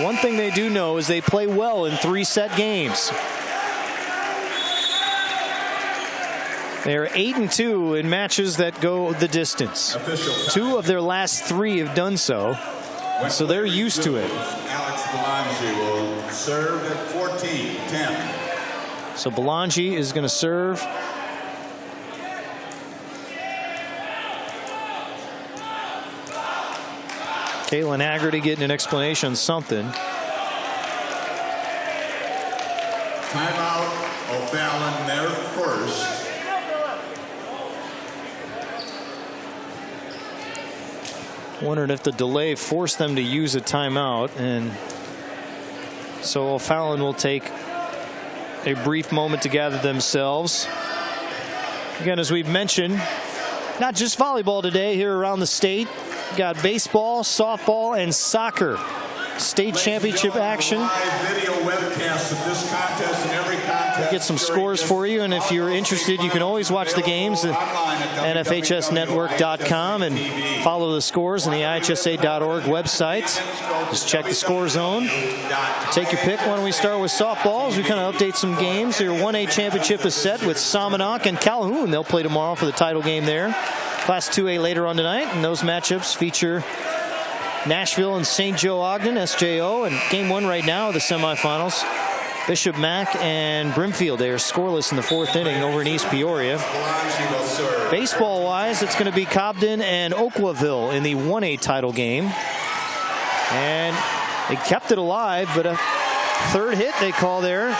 One thing they do know is they play well in 3-set games. They're 8-2 in matches that go the distance. 2 of their last 3 have done so, so they're used to it. Alex Belangi will serve at 14-10. So Belangi is going to serve. Caitlin Haggerty getting an explanation on something. Timeout, O'Fallon there first. Wondered if the delay forced them to use a timeout, and so O'Fallon will take a brief moment to gather themselves. Again, as we've mentioned, not just volleyball today here around the state. We've got baseball, softball, and soccer. State championship action. Video webcast of this contest and every contest. Get some scores for you, and if you're interested, you can always watch the games at NFHSnetwork.com and follow the scores on the IHSA.org website. Just check the score zone. Take your pick. Why don't we start with softball as we kind of update some games. Your 1A championship is set with Somonauk and Calhoun. They'll play tomorrow for the title game there. Class 2A later on tonight, and those matchups feature Nashville and St. Joe Ogden, SJO, and game 1 right now of the semifinals. Bishop Mack and Brimfield, they are scoreless in the 4th inning over in East Peoria. Baseball-wise, it's going to be Cobden and Oaklaville in the 1A title game. And they kept it alive, but a 3rd hit they call there.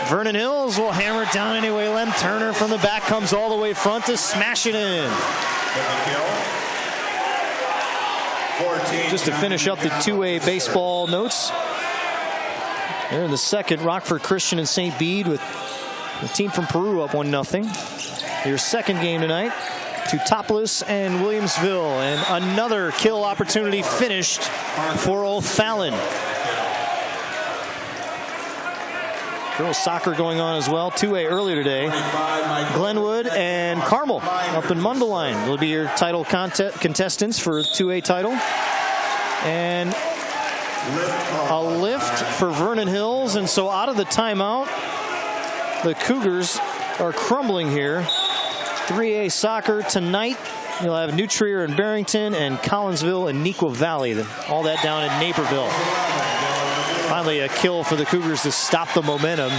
Vernon Hills will hammer it down anyway. Lem Turner from the back comes all the way front to smash it in. Just to finish up the 2A baseball notes. There in the 2nd, Rockford Christian and St. Bede with the team from Peru up 1-0. Your 2nd game tonight, Teutopolis and Williamsville, and another kill opportunity finished for O'Fallon. Girls soccer going on as well. 2A earlier today. Glenwood and Carmel up in Mundelein will be your title contestants for 2A title. And a lift for Vernon Hills. And so out of the timeout, the Cougars are crumbling here. 3A soccer tonight. You'll have New Trier and Barrington and Collinsville and Neuqua Valley. All that down in Naperville. Finally a kill for the Cougars to stop the momentum.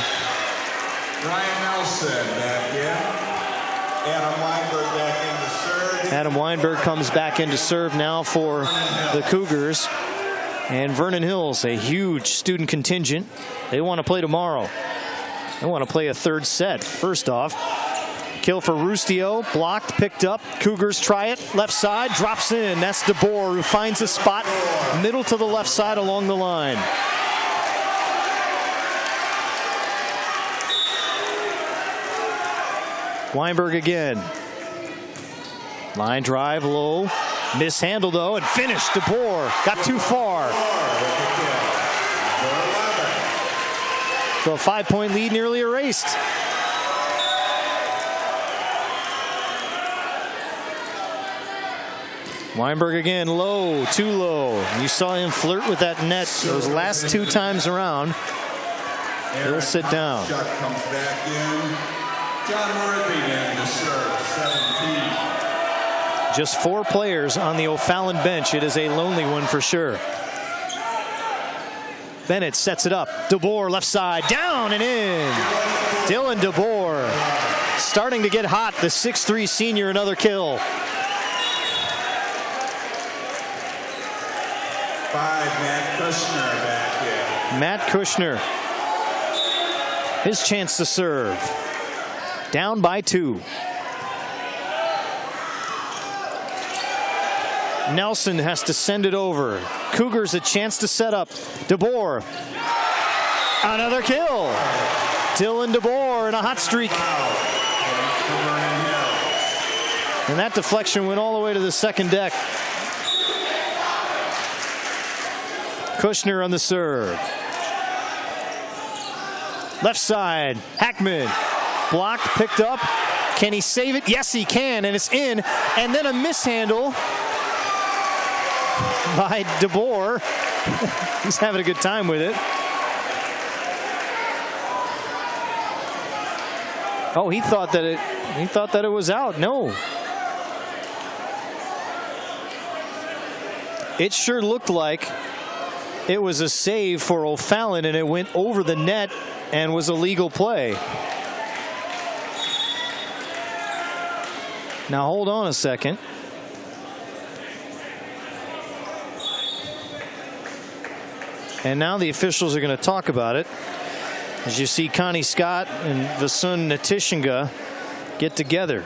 Ryan Nelson back in. Adam Weinberg back in to serve. Adam Weinberg comes back in to serve now for the Cougars. And Vernon Hills, a huge student contingent. They want to play tomorrow. They want to play a 3rd set. First off, kill for Rustio, blocked, picked up. Cougars try it, left side, drops in. That's DeBoer who finds a spot middle to the left side along the line. Weinberg again. Line drive low. Mishandled though and finished. DeBoer got too far. So a 5-point lead nearly erased. Weinberg again, low, too low. You saw him flirt with that net those last 2 times around. He'll sit down. Chuck comes back in. John Murphy in to serve, 17. Just 4 players on the O'Fallon bench. It is a lonely one for sure. Bennett sets it up. DeBoer left side, down and in. Dylan DeBoer starting to get hot. The 6'3" senior, another kill. 5, Matt Kushner back in. Matt Kushner. His chance to serve. Down by 2. Nelson has to send it over. Cougars a chance to set up. DeBoer. Another kill. Dylan DeBoer in a hot streak. And that deflection went all the way to the 2nd deck. Kushner on the serve. Left side, Hackman. Blocked, picked up. Can he save it? Yes, he can, and it's in. And then a mishandle by DeBoer. He's having a good time with it. Oh, he thought that it was out. No. It sure looked like it was a save for O'Fallon, and it went over the net and was a legal play. Now hold on a second. And now the officials are going to talk about it. As you see Connie Scott and Vasun Natishinga get together.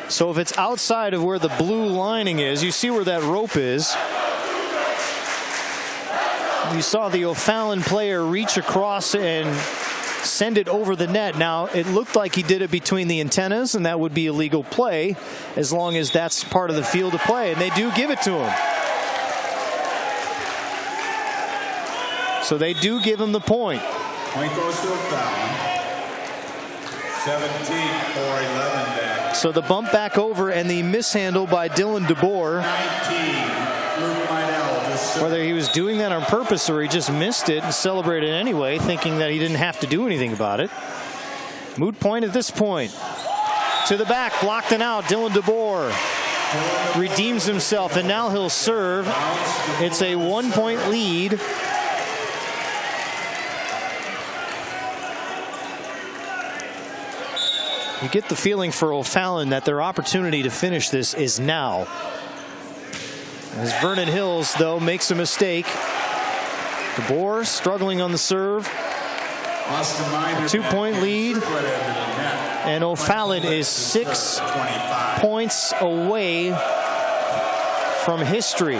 So if it's outside of where the blue lining is, you see where that rope is. You saw the O'Fallon player reach across and send it over the net. Now it looked like he did it between the antennas, and that would be a legal play as long as that's part of the field of play, and they do give it to him. So they do give him the point. Point goes to O'Fallon. 17 for 11 back. So the bump back over and the mishandle by Dylan DeBoer. 19, Luke Meidel. Whether he was doing that on purpose or he just missed it and celebrated anyway, thinking that he didn't have to do anything about it. Moot point at this point. To the back, blocked and out. Dylan DeBoer redeems himself, and now he'll serve. It's a 1-point lead. You get the feeling for O'Fallon that their opportunity to finish this is now. As Vernon Hills, though, makes a mistake. DeBoer struggling on the serve. A 2-point lead. And O'Fallon is 6 points away from history.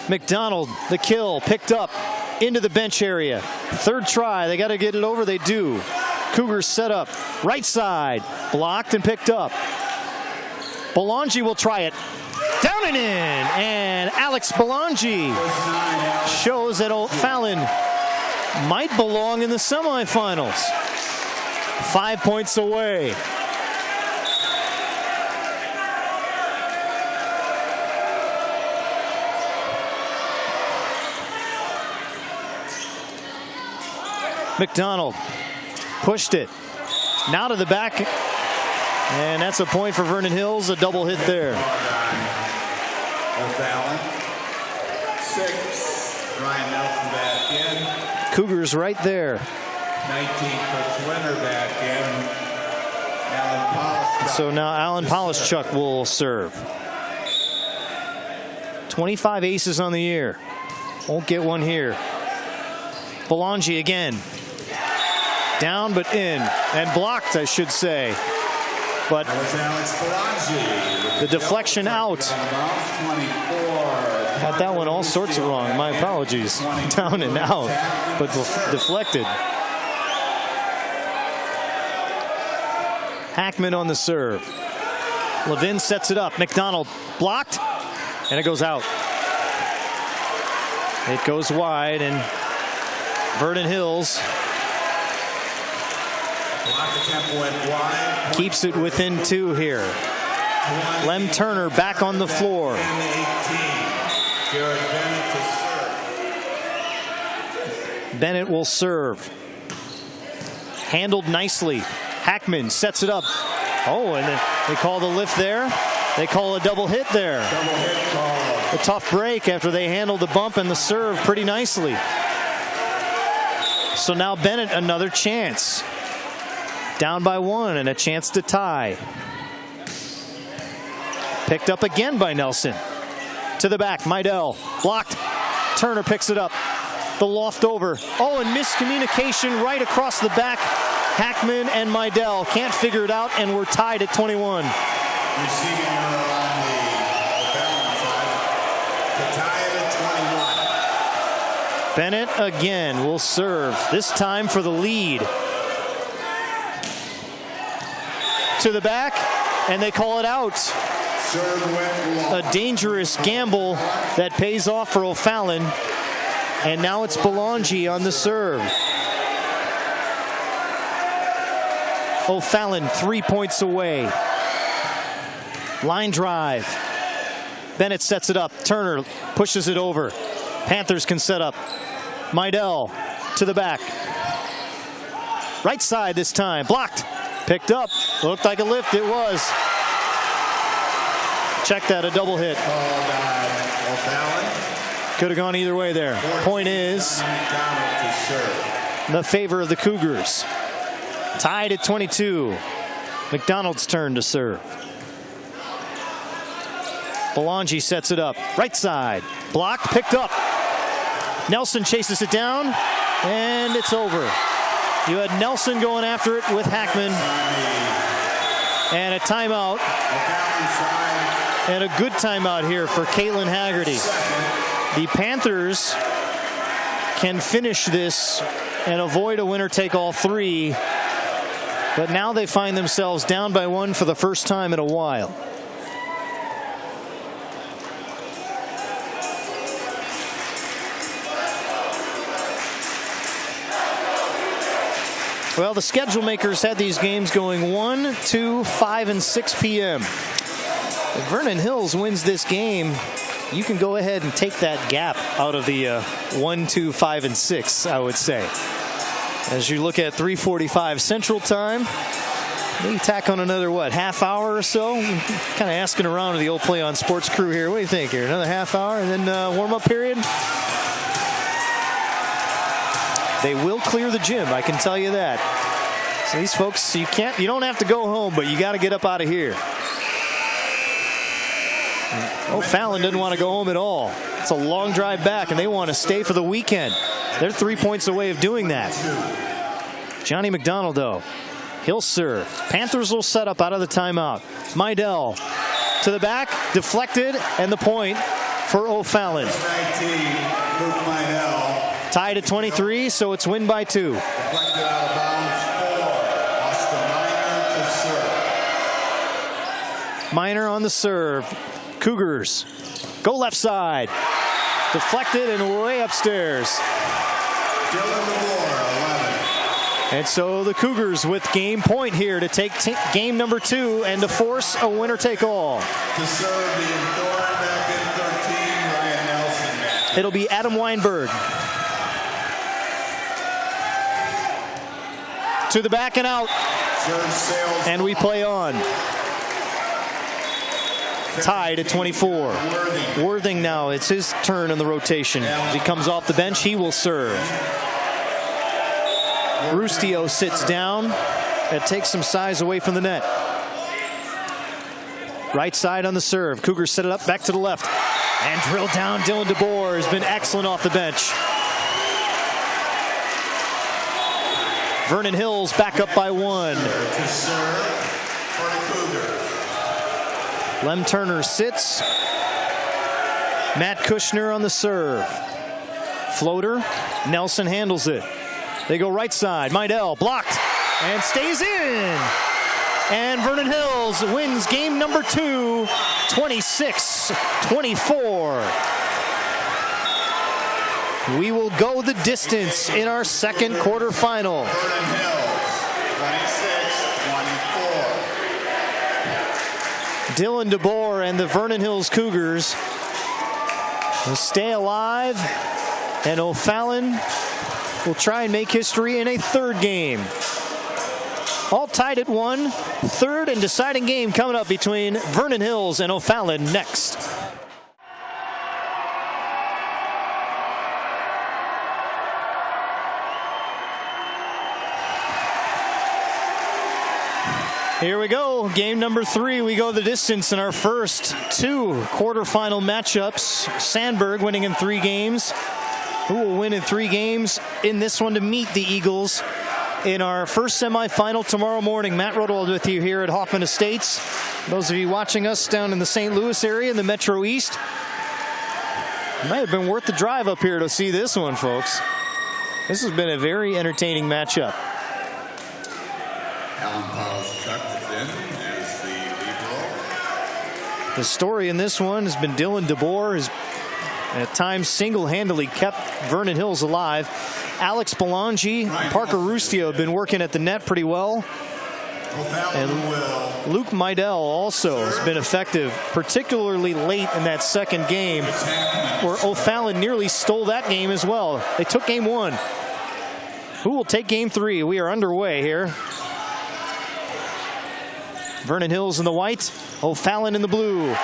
McDonald, the kill, picked up into the bench area. Third try, they got to get it over, they do. Cougars set up, right side, blocked and picked up. Belangi will try it, down and in, and Alex Belangi shows that O'Fallon might belong in the semifinals. 5 points away. McDonald pushed it. Now to the back. And that's a point for Vernon Hills. A double hit there. O'Fallon. 6. Ryan Nelson back in. Cougars right there. 19 for Swinner back in. Alan Polishchuk. So now Alan Polishchuk will serve. 25 aces on the year. Won't get one here. Belangi again. Down but in, and blocked, I should say. But the deflection out. Had that one all sorts of wrong. My apologies. Down and out, but deflected. Hackman on the serve. Levin sets it up. McDonald blocked, and it goes out. It goes wide, and Vernon Hills keeps it within 2 here. Lem Turner back on the floor. Bennett will serve. Handled nicely. Hackman sets it up. Oh, and then they call the lift there. They call a double hit there. A tough break after they handled the bump and the serve pretty nicely. So now Bennett another chance. Down by 1 and a chance to tie. Picked up again by Nelson. To the back, Meidel blocked. Turner picks it up. The loft over. Oh, and miscommunication right across the back. Hackman and Meidel can't figure it out, and we're tied at 21. Receiving error on the O'Fallon side. To tie it at 21. Bennett again will serve, this time for the lead. To the back, and they call it out. A dangerous gamble that pays off for O'Fallon. And now it's Belangi on the serve. O'Fallon 3 points away. Line drive. Bennett sets it up. Turner pushes it over. Panthers can set up. Meidel to the back. Right side this time. Blocked. Picked up. Looked like a lift. It was. Check that. A double hit. Could have gone either way there. Point is in the favor of the Cougars. Tied at 22. McDonald's turn to serve. Belangi sets it up. Right side. Blocked. Picked up. Nelson chases it down. And it's over. You had Nelson going after it with Hackman. And a timeout. And a good timeout here for Caitlin Haggerty. The Panthers can finish this and avoid a winner-take-all 3. But now they find themselves down by 1 for the first time in a while. Well, the schedule makers had these games going 1, 2, 5, and 6 p.m. If Vernon Hills wins this game, you can go ahead and take that gap out of the 1, 2, 5, and 6, I would say. As you look at 3:45 Central Time, maybe tack on another, what, half hour or so? Kind of asking around to the old Play On Sports crew here. What do you think here? Another half hour and then warm-up period? They will clear the gym, I can tell you that. So these folks, you don't have to go home, but you got to get up out of here. O'Fallon didn't want to go home at all. It's a long drive back, and they want to stay for the weekend. They're 3 points away of doing that. Johnny McDonald, though, he'll serve. Panthers will set up out of the timeout. Meidel to the back, deflected, and the point for O'Fallon. Tied at 23, so it's win by 2. Deflected out of bounds for Austin Minor to serve. Minor on the serve. Cougars go left side. Deflected and way upstairs. And so the Cougars with game point here to take game number 2 and to force a winner-take-all. To serve the Thorn back in 13, Ryan Nelson. It'll be Adam Weinberg. To the back and out. And we play on. Tied at 24. Worthing now, it's his turn in the rotation. As he comes off the bench, he will serve. Rustio sits down. That takes some size away from the net. Right side on the serve. Cougars set it up back to the left. And drill down. Dylan DeBoer has been excellent off the bench. Vernon Hills back up by 1. Lem Turner sits. Matt Kushner on the serve. Floater. Nelson handles it. They go right side. Meidel blocked and stays in. And Vernon Hills wins game number 2, 26-24. We will go the distance in our second quarterfinal. Vernon Hills, 26-24. Dylan DeBoer and the Vernon Hills Cougars will stay alive, and O'Fallon will try and make history in a third game. All tied at 1. Third and deciding game coming up between Vernon Hills and O'Fallon next. Here we go, game number 3. We go the distance in our first 2 quarterfinal matchups. Sandberg winning in 3 games. Who will win in 3 games in this one to meet the Eagles in our first semifinal tomorrow morning? Matt Rodewald with you here at Hoffman Estates. Those of you watching us down in the St. Louis area in the Metro East, it might have been worth the drive up here to see this one, folks. This has been a very entertaining matchup. Alan Powell's tucked in as the libero. The story in this one has been Dylan DeBoer has At times single-handedly kept Vernon Hills alive. Alex Belangi, Parker Rustio have been working at the net pretty well. And Luke Meidel also has been effective, particularly late in that second game, where O'Fallon nearly stole that game as well. They took game 1. Who will take game 3? We are underway here. Vernon Hills in the white, O'Fallon in the blue.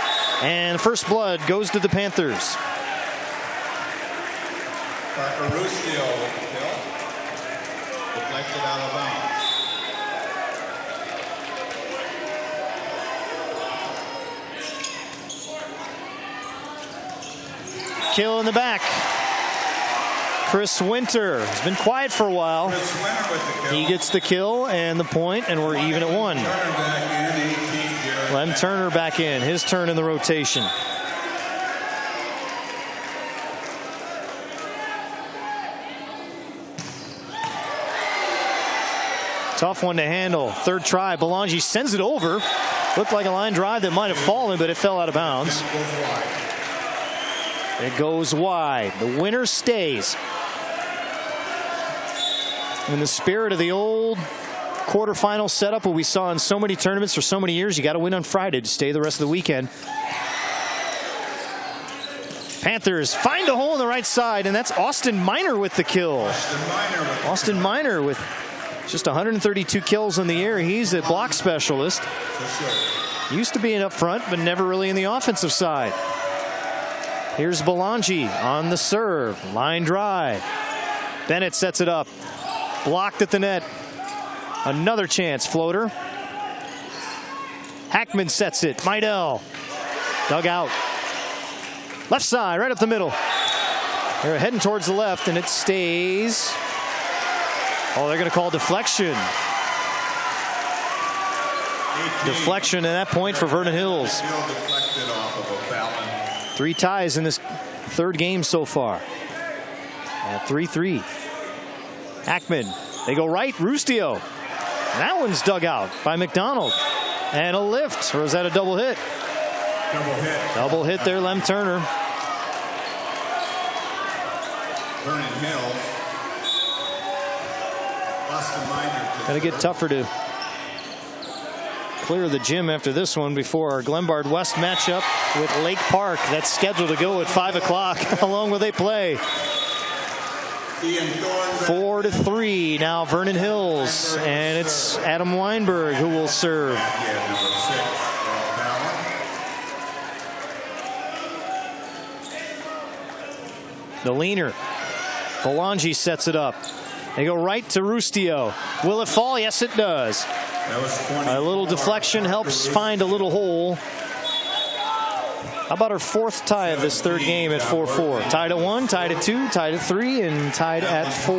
And first blood goes to the Panthers. Parker Rustio with the kill. Deflected out of bounds. Kill in the back. Chris Winter has been quiet for a while. He gets the kill and the point, and we're even at 1. Lem Turner back in. His turn in the rotation. Tough one to handle. Third try. Belangi sends it over. Looked like a line drive that might have fallen, but it fell out of bounds. It goes wide. The winner stays. In the spirit of the old quarterfinal setup, what we saw in so many tournaments for so many years, you got to win on Friday to stay the rest of the weekend. Panthers find a hole on the right side, and that's Austin Miner with the kill. Austin Miner with just 132 kills in the year. He's a block specialist. Used to be an up front, but never really in the offensive side. Here's Belangi on the serve. Line drive. Bennett sets it up. Blocked at the net. Another chance floater. Hackman sets it. Meidel. Dug out. Left side, right up the middle. They're heading towards the left, and it stays. Oh, they're going to call deflection. Deflection at that point for Vernon Hills. 3 ties in this third game so far. At 3-3. Hackman. They go right. Rustio. That one's dug out by McDonald. And a lift. Or is that a double hit? Double hit. Double hit there, Lem Turner. Vernon Hills. Going to get tougher to clear the gym after this one before our Glenbard West matchup with Lake Park. That's scheduled to go at 5 o'clock. How long will they play? 4-3 now Vernon Hills, and it's Adam Weinberg who will serve. The leaner. Belangi sets it up. They go right to Rustio. Will it fall? Yes, it does. A little deflection helps find a little hole. How about our 4th tie of this third game at 4-4? Tied at 1, tied at 2, tied at 3, and tied at 4.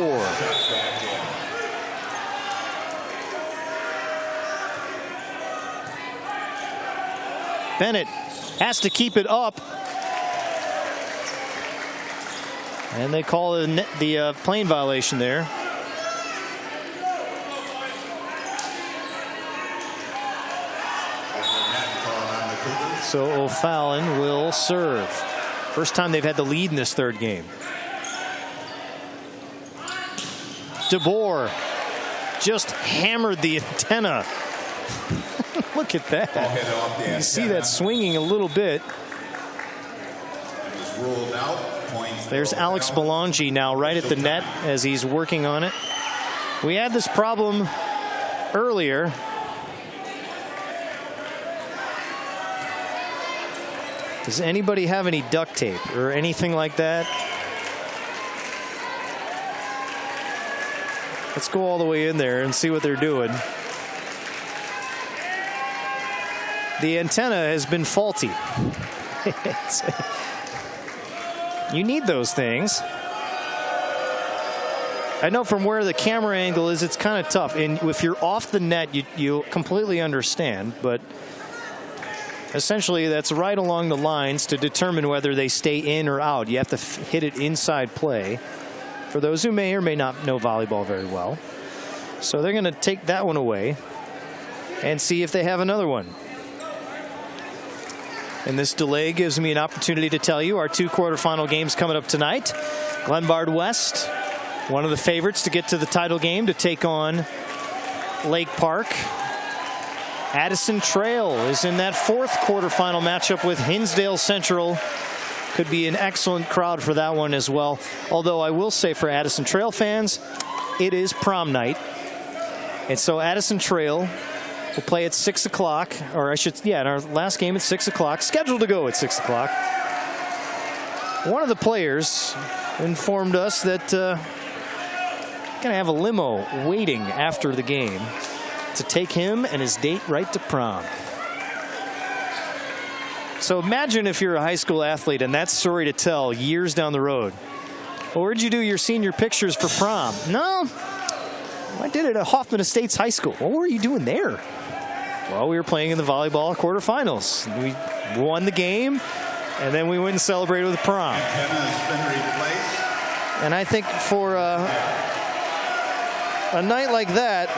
Bennett has to keep it up. And they call the plane violation there. So O'Fallon will serve. First time they've had the lead in this third game. DeBoer just hammered the antenna. Look at that. You can see that swinging a little bit. There's Alex Belangi now right at the net as he's working on it. We had this problem earlier. Does anybody have any duct tape or anything like that? Let's go all the way in there and see what they're doing. The antenna has been faulty. You need those things. I know from where the camera angle is, it's kind of tough. And if you're off the net, you completely understand. But essentially, that's right along the lines to determine whether they stay in or out. You have to hit it inside play. For those who may or may not know volleyball very well. So they're going to take that one away and see if they have another one. And this delay gives me an opportunity to tell you our 2 quarterfinal games coming up tonight. Glenbard West, one of the favorites to get to the title game, to take on Lake Park. Addison Trail is in that 4th quarterfinal matchup with Hinsdale Central. Could be an excellent crowd for that one as well. Although I will say, for Addison Trail fans, it is prom night. And so Addison Trail will play at 6 o'clock, or I should, yeah, in our last game at 6 o'clock, scheduled to go at 6 o'clock. One of the players informed us that gonna have a limo waiting after the game to take him and his date right to prom. So imagine if you're a high school athlete and that story to tell years down the road. Well, where'd you do your senior pictures for prom? No, I did it at Hoffman Estates High School. What were you doing there? Well, we were playing in the volleyball quarterfinals. We won the game, and then we went and celebrated with prom. And I think for a night like that,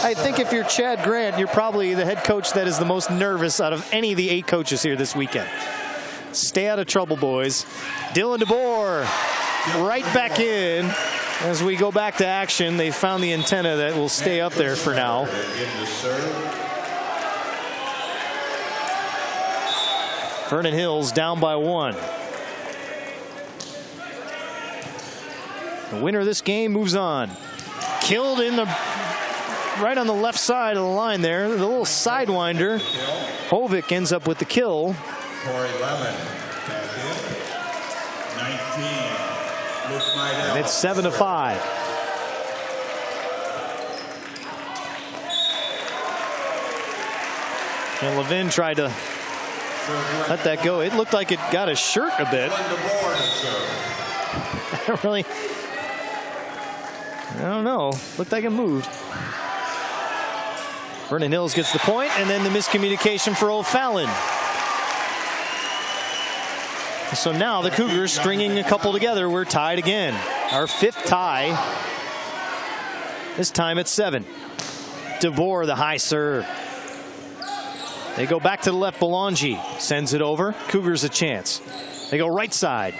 I think if you're Chad Grant, you're probably the head coach that is the most nervous out of any of the 8 coaches here this weekend. Stay out of trouble, boys. Dylan DeBoer right back in. As we go back to action, they found the antenna that will stay up there for now. Vernon Hills down by 1. The winner of this game moves on. Killed in the right on the left side of the line there. The little sidewinder. Hovick ends up with the kill. Corey Lemon, 19. And it's 7-5. And Levin tried to let that go. It looked like it got his shirt a bit. Really, I don't know. Looked like it moved. Vernon Hills gets the point, and then the miscommunication for O'Fallon. So now the Cougars stringing a couple together. We're tied again. Our 5th tie. This time at 7. DeBoer, the high serve. They go back to the left. Belangi sends it over. Cougars a chance. They go right side.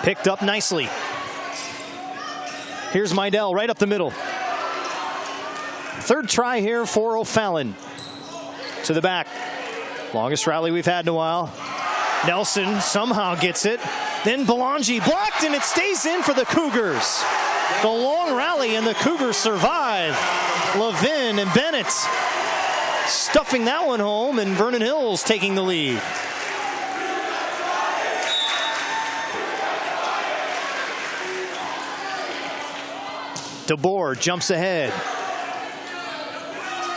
Picked up nicely. Here's Meidel right up the middle. 3rd try here for O'Fallon. To the back. Longest rally we've had in a while. Nelson somehow gets it. Then Belangi blocked, and it stays in for the Cougars. The long rally, and the Cougars survive. Levin and Bennett stuffing that one home, and Vernon Hills taking the lead. DeBoer jumps ahead.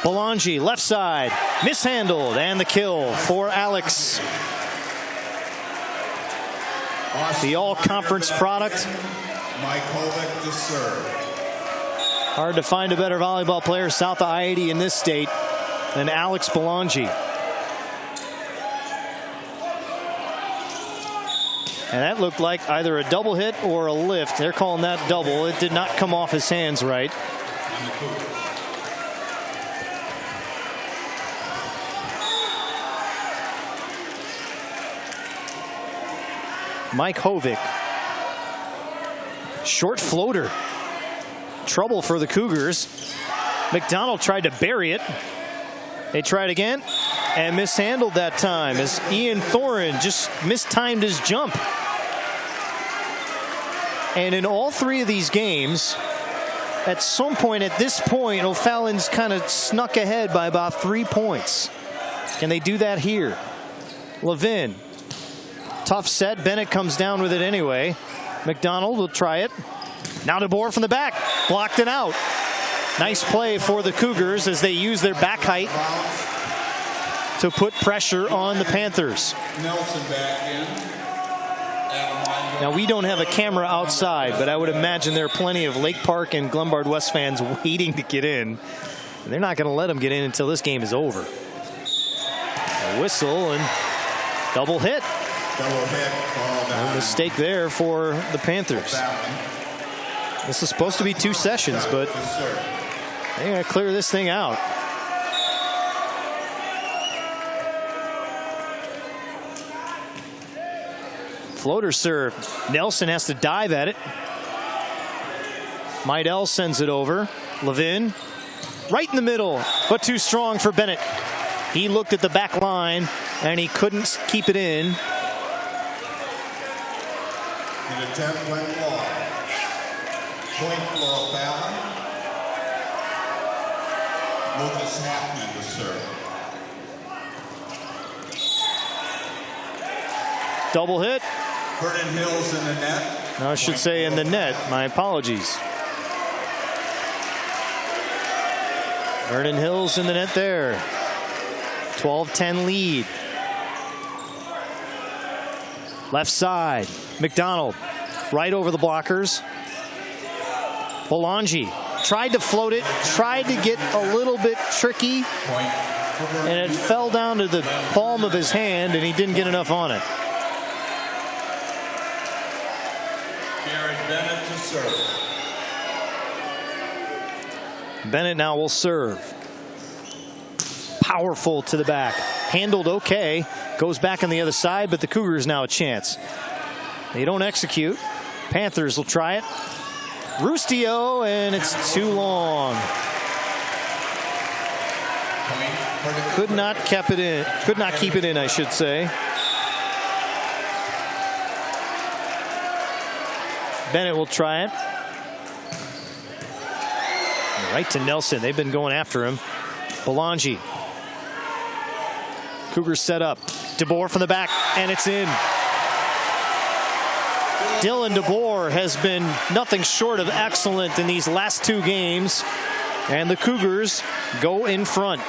Belangi left side, mishandled, and the kill for Alex. The all-conference product. Mike Hovick to serve. Hard to find a better volleyball player south of I-80 in this state than Alex Belangi. And that looked like either a double hit or a lift. They're calling that double. It did not come off his hands right. Mike Hovick. Short floater. Trouble for the Cougars. McDonald tried to bury it. They tried again and mishandled that time as Ian Thorin just mistimed his jump. And in all 3 of these games, at some point at this point, O'Fallon's kind of snuck ahead by about 3 points. Can they do that here? Levin. Tough set. Bennett comes down with it anyway. McDonald will try it. Now DeBoer from the back. Blocked it out. Nice play for the Cougars as they use their back height to put pressure on the Panthers. Nelson back in. Now, we don't have a camera outside, but I would imagine there are plenty of Lake Park and Glenbard West fans waiting to get in. And they're not going to let them get in until this game is over. A whistle and double hit. A mistake there for the Panthers. This is supposed to be 2 sessions, but they got to clear this thing out. Floater serve. Nelson has to dive at it. Meidel sends it over. Levin right in the middle, but too strong for Bennett. He looked at the back line and he couldn't keep it in. An attempt went long. Point for Fallon. Lucas Hackman to serve. Double hit. Vernon Hills in the net. No, I should say in the net. My apologies. Vernon Hills in the net there. 12-10 lead. Left side. McDonald right over the blockers. Bolangi tried to float it, tried to get a little bit tricky, and it fell down to the palm of his hand, and he didn't get enough on it. Bennett to serve. Bennett now will serve. Powerful to the back. Handled okay. Goes back on the other side, but the Cougars now a chance. They don't execute. Panthers will try it. Rustio, and it's too long. Could not keep it in. Could not keep it in, I should say. Bennett will try it. Right to Nelson. They've been going after him. Bolangi. Cougars set up. DeBoer from the back, and it's in. Dylan DeBoer has been nothing short of excellent in these last two games, and the Cougars go in front.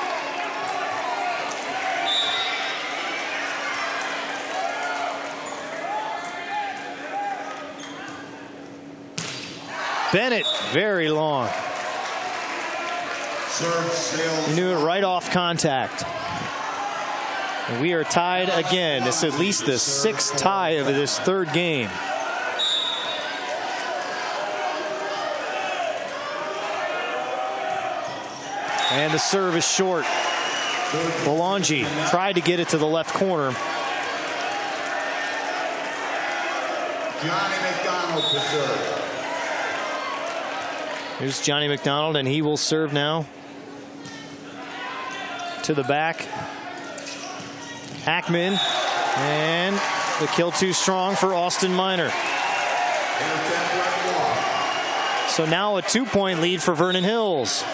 Bennett, very long. He knew it right off contact. And we are tied again. It's at least the sixth tie of this third game. And the serve is short. Bolangi tried to get it to the left corner. Johnny McDonald to serve. Here's Johnny McDonald, and he will serve now. To the back. Hackman, and the kill too strong for Austin Minor. So now a 2-point lead for Vernon Hills.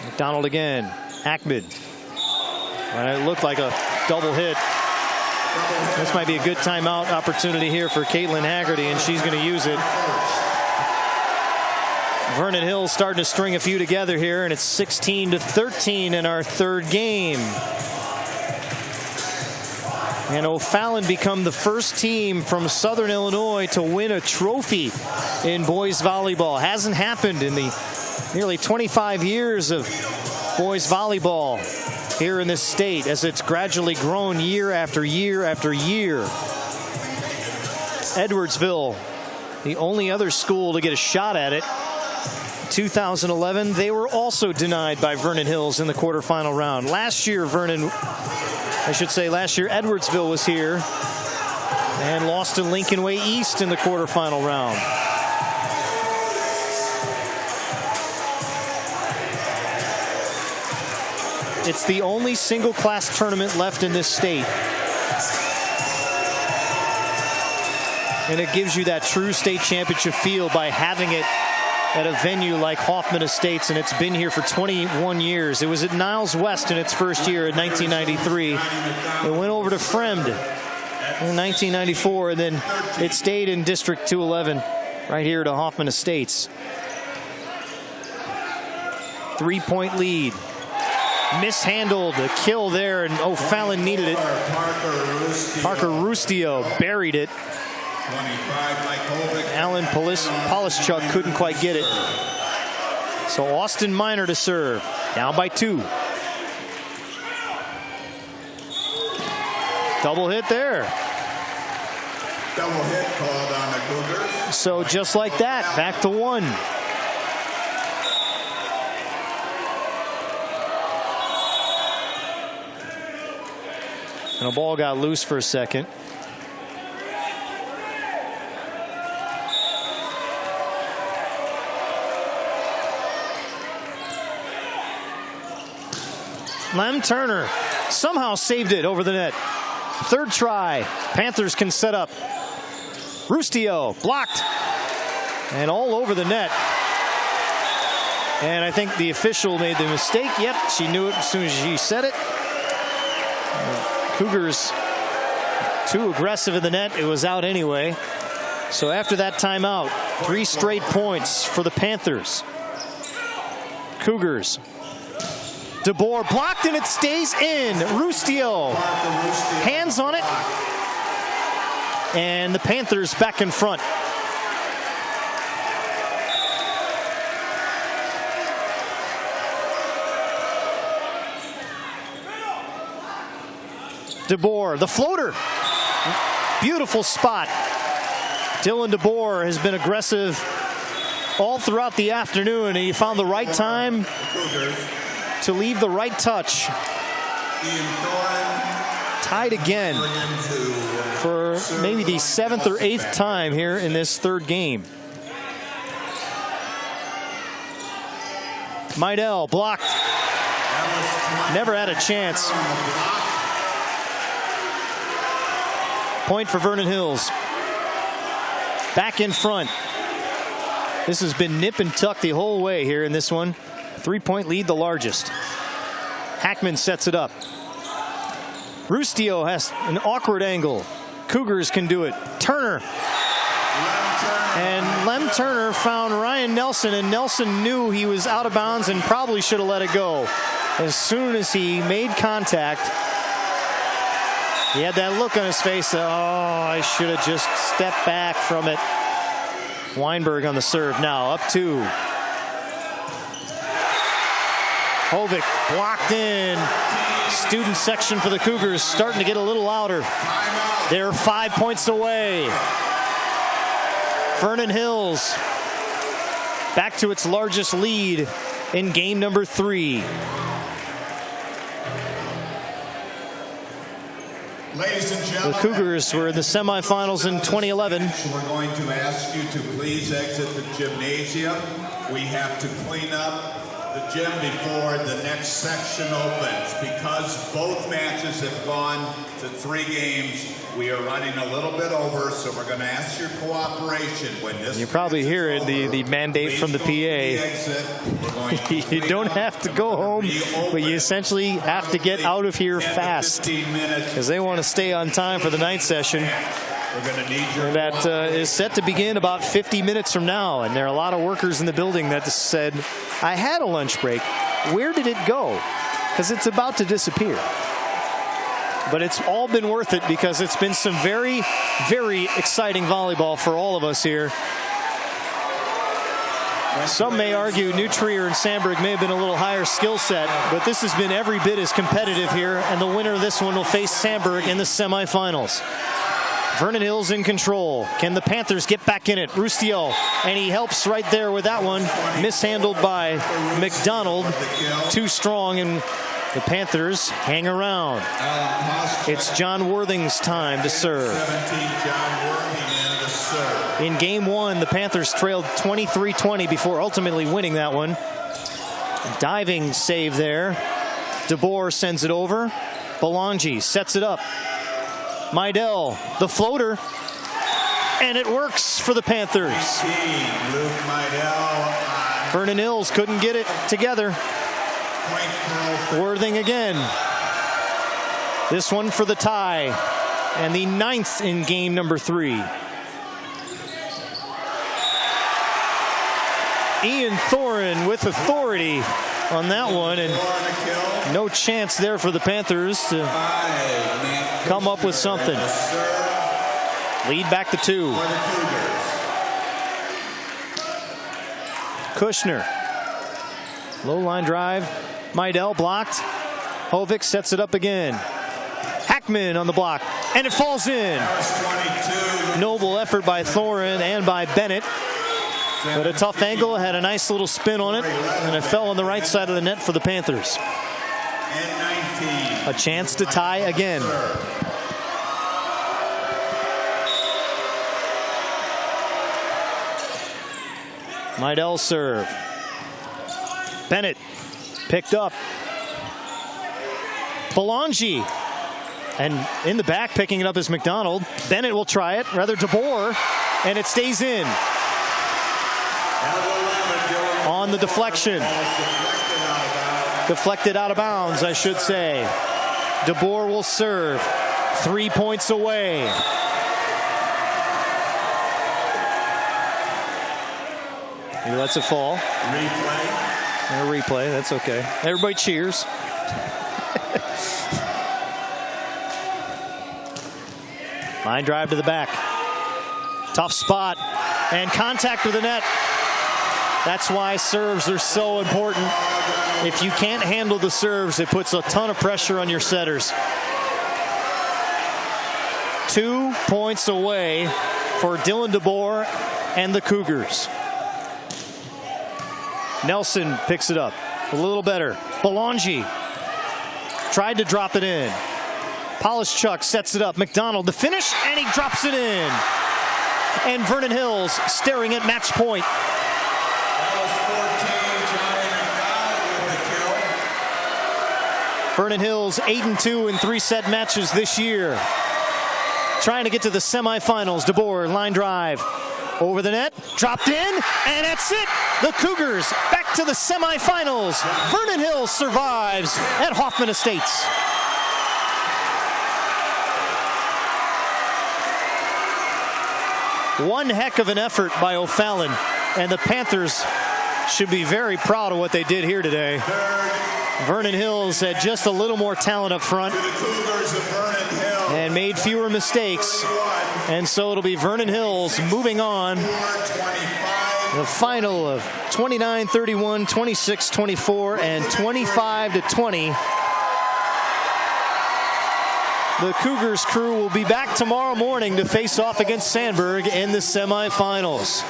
McDonald again. Hackman. And it looked like a double hit. This might be a good timeout opportunity here for Caitlin Haggerty, and she's going to use it. Vernon Hills starting to string a few together here, and it's 16-13 in our third game. And O'Fallon become the first team from Southern Illinois to win a trophy in boys volleyball. Hasn't happened in the nearly 25 years of boys volleyball here in this state, as it's gradually grown year after year after year. Edwardsville, the only other school to get a shot at it. 2011, they were also denied by Vernon Hills in the quarterfinal round. Last year, last year Edwardsville was here and lost to Lincoln Way East in the quarterfinal round. It's the only single class tournament left in this state. And it gives you that true state championship feel by having it at a venue like Hoffman Estates, and it's been here for 21 years. It was at Niles West in its first year in 1993. It went over to Fremd in 1994, and then it stayed in District 211 right here to Hoffman Estates. 3-point lead. Mishandled, a kill there, and O'Fallon needed it. Parker Rustio buried it. Alan Polischuk couldn't quite get it. So Austin Minor to serve, down by 2. Double hit there. Double hit called on the Cougars. So just like that, back to 1. And the ball got loose for a second. Lem Turner somehow saved it over the net. Third try. Panthers can set up. Rustio blocked. And all over the net. And I think the official made the mistake. Yep, she knew it as soon as she said it. Cougars too aggressive in the net. It was out anyway. So after that timeout, 3 straight points for the Panthers. Cougars. DeBoer blocked and it stays in. Rustio hands on it. And the Panthers back in front. DeBoer, the floater. Beautiful spot. Dylan DeBoer has been aggressive all throughout the afternoon, and he found the right time to leave the right touch. Tied again for maybe the 7th or 8th time here in this third game. Meidel blocked. Never had a chance. Point for Vernon Hills. Back in front. This has been nip and tuck the whole way here in this one. 3-point lead, the largest. Hackman sets it up. Rustio has an awkward angle. Cougars can do it. Turner. And Lem Turner found Ryan Nelson, and Nelson knew he was out of bounds and probably should have let it go. As soon as he made contact, he had that look on his face. Oh, I should have just stepped back from it. Weinberg on the serve now, up 2. Hovick blocked in. Student section for the Cougars starting to get a little louder. They're 5 points away. Vernon Hills back to its largest lead in game number 3. Ladies and gentlemen, The Cougars were in the semifinals in 2011. We're going to ask you to please exit the gymnasium. We have to clean up the gym before the next section opens. Because both matches have gone to 3 games, we are running a little bit over, so we're going to ask your cooperation when this. You probably hear it, the mandate from the PA. You don't have to go home, but you essentially have to get out of here fast because they want to stay on time for the 9th session. That is set to begin about 50 minutes from now, and there are a lot of workers in the building that said, I had a lunch break. Where did it go? Because it's about to disappear. But it's all been worth it because it's been some very, very exciting volleyball for all of us here. Some may argue New Trier and Sandburg may have been a little higher skill set, but this has been every bit as competitive here, and the winner of this one will face Sandburg in the semifinals. Vernon Hills in control. Can the Panthers get back in it? Rustio, and he helps right there with that one. Mishandled by McDonald. Too strong, and the Panthers hang around. It's John Worthing's time to serve. In game 1, the Panthers trailed 23-20 before ultimately winning that one. Diving save there. DeBoer sends it over. Belangi sets it up. Meidel, the floater, and it works for the Panthers. Vernon Hills couldn't get it together. Worthing again. This one for the tie, and the 9th in game number 3. Ian Thorin with authority on that one, and no chance there for the Panthers to come up with something. Lead back to 2. Kushner. Low line drive. Meidel blocked. Hovick sets it up again. Hackman on the block, and it falls in. Noble effort by Thorin and by Bennett. But a tough angle, had a nice little spin on it, and it fell on the right side of the net for the Panthers. And 19. A chance to tie again. Meidel serve. Bennett picked up. Belangi. And in the back, picking it up is McDonald. Bennett will try it, rather DeBoer, and it stays in. On the deflection. Deflected out of bounds, I should say. DeBoer will serve. 3 points away. He lets it fall. Replay. A replay, that's okay. Everybody cheers. Line drive to the back. Tough spot. And contact with the net. That's why serves are so important. If you can't handle the serves, it puts a ton of pressure on your setters. 2 points away for Dylan DeBoer and the Cougars. Nelson picks it up a little better. Belangi tried to drop it in. Polishchuk sets it up. McDonald the finish, and he drops it in. And Vernon Hills staring at match point. Vernon Hills 8-2 in 3-set matches this year. Trying to get to the semifinals. DeBoer line drive over the net, dropped in, and that's it. The Cougars back to the semifinals. Vernon Hills survives at Hoffman Estates. One heck of an effort by O'Fallon, and the Panthers should be very proud of what they did here today. Vernon Hills had just a little more talent up front and made fewer mistakes, and so it'll be Vernon Hills moving on. The final of 29-31, 26-24, and 25-20. The Cougars crew will be back tomorrow morning to face off against Sandburg in the semifinals.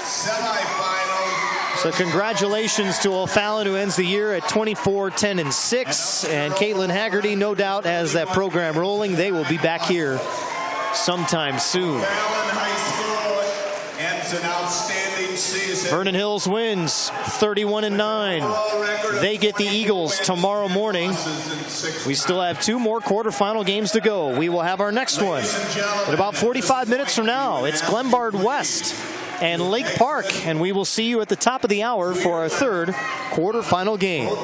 So congratulations to O'Fallon, who ends the year at 24-10-6, and Caitlin Haggerty, no doubt, has that program rolling. They will be back here sometime soon. Vernon Hills wins 31-9. They get the Eagles tomorrow morning. We still have 2 more quarterfinal games to go. We will have our next one in about 45 minutes from now. It's Glenbard West and Lake Park, and we will see you at the top of the hour for our 3rd quarterfinal game.